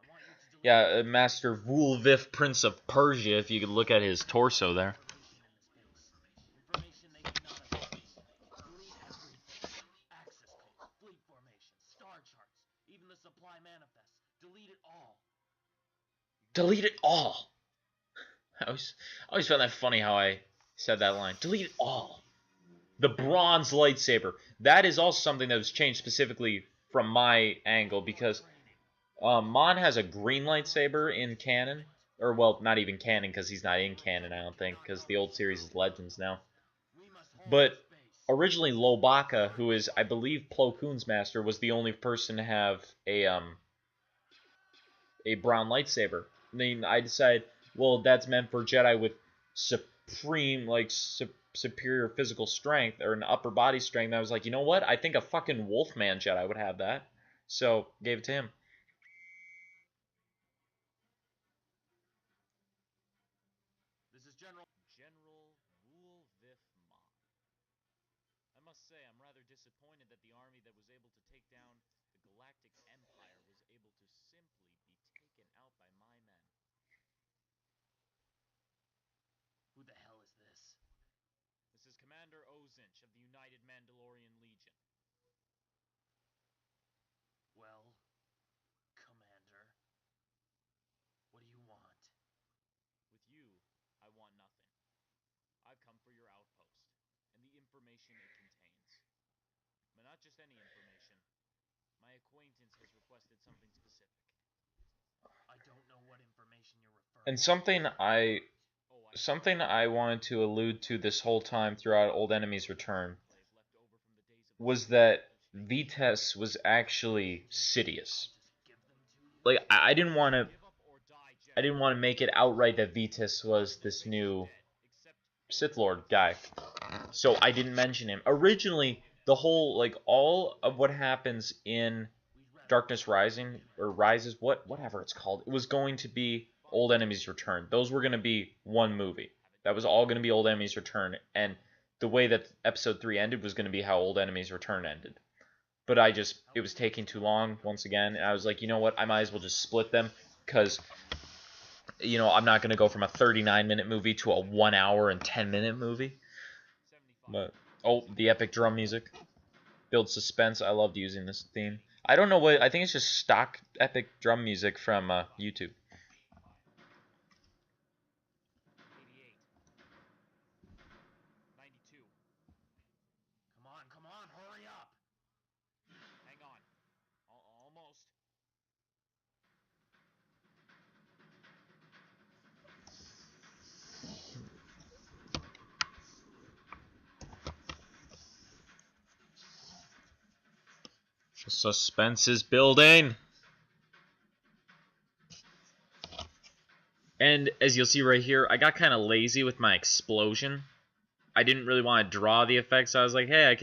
I want you to deliver Yeah, Master Vulvif, Prince of Persia, if you could look at his torso there. information they do not have. Delete everything. Access code, fleet formation, star charts, even the supply manifest. Delete it all. Delete it all. I always found that funny how I said that line. Delete it all. The bronze lightsaber. That is also something that was changed specifically from my angle, because Mon has a green lightsaber in canon. Or, well, not even canon, because he's not in canon, I don't think, because the old series is Legends now. But originally, Lobaka, who is, I believe, Plo Koon's master, was the only person to have a brown lightsaber. And then I decided, well, that's meant for Jedi with supreme, like, superior physical strength, or an upper body strength. And I was like, you know what? I think a fucking Wolfman Jedi would have that. So, gave it to him. General Wulvif Mott. I must say, I'm rather disappointed that the army that was able to take down the Galactic Empire was able to simply be taken out by my men. Who the hell is this? This is Commander Ozinch of the United Mandalorian Legion. Well, Commander, what do you want? With you, I want nothing. I've come for your outpost, and the information it contains. But not just any information. My acquaintance has requested something specific. I don't know what information you're referring to. And something I wanted to allude to this whole time throughout Old Enemy's Return was that Vites was actually Sidious. Like I didn't want to make it outright that Vites was this new Sith Lord guy, so I didn't mention him. Originally, the whole, like, all of what happens in Darkness Rising, or Rises, whatever it's called, it was going to be Old Enemy's Return. Those were going to be one movie. That was all going to be Old Enemy's Return, and the way that Episode 3 ended was going to be how Old Enemy's Return ended. But it was taking too long, once again, and I was like, you know what, I might as well just split them, because, you know, I'm not going to go from a 39-minute movie to a 1 hour and 10-minute movie. But, oh, the epic drum music. Builds suspense. I loved using this theme. I don't know what, I think it's just stock epic drum music from YouTube. 88. Come on, hurry up! Hang on. Almost. The suspense is building. And as you'll see right here, I got kind of lazy with my explosion. I didn't really want to draw the effects. I was like, hey, I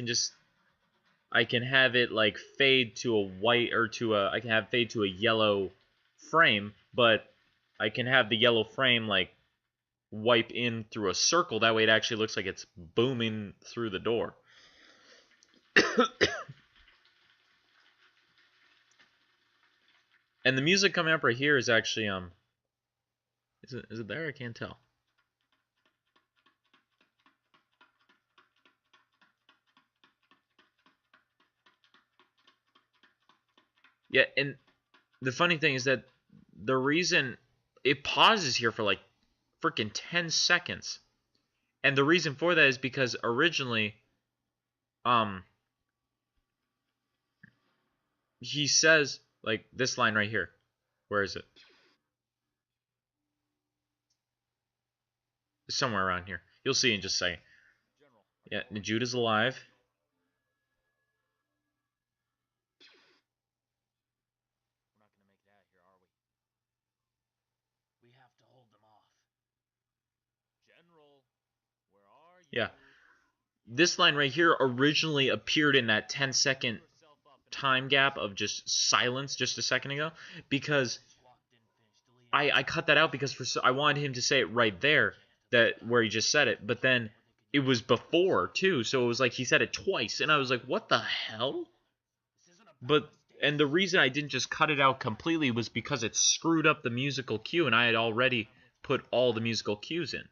can have it like fade to a white, or I can have fade to a yellow frame, but I can have the yellow frame like wipe in through a circle. That way it actually looks like it's booming through the door. And the music coming up right here is actually is it there? I can't tell. Yeah, and the funny thing is that the reason it pauses here for like freaking 10 seconds. And the reason for that is because originally he says, like, this line right here. Where is it? Somewhere around here. You'll see in just a second. Yeah, Najuta's alive. We're not gonna make it out here, are we? We have to hold them off. General, where are you? Yeah. This line right here originally appeared in that 10-second time gap of just silence just a second ago, because I cut that out because I wanted him to say it right there, that where he just said it, but then it was before too, so it was like he said it twice, and I was like, what the hell? And the reason I didn't just cut it out completely was because it screwed up the musical cue, and I had already put all the musical cues in.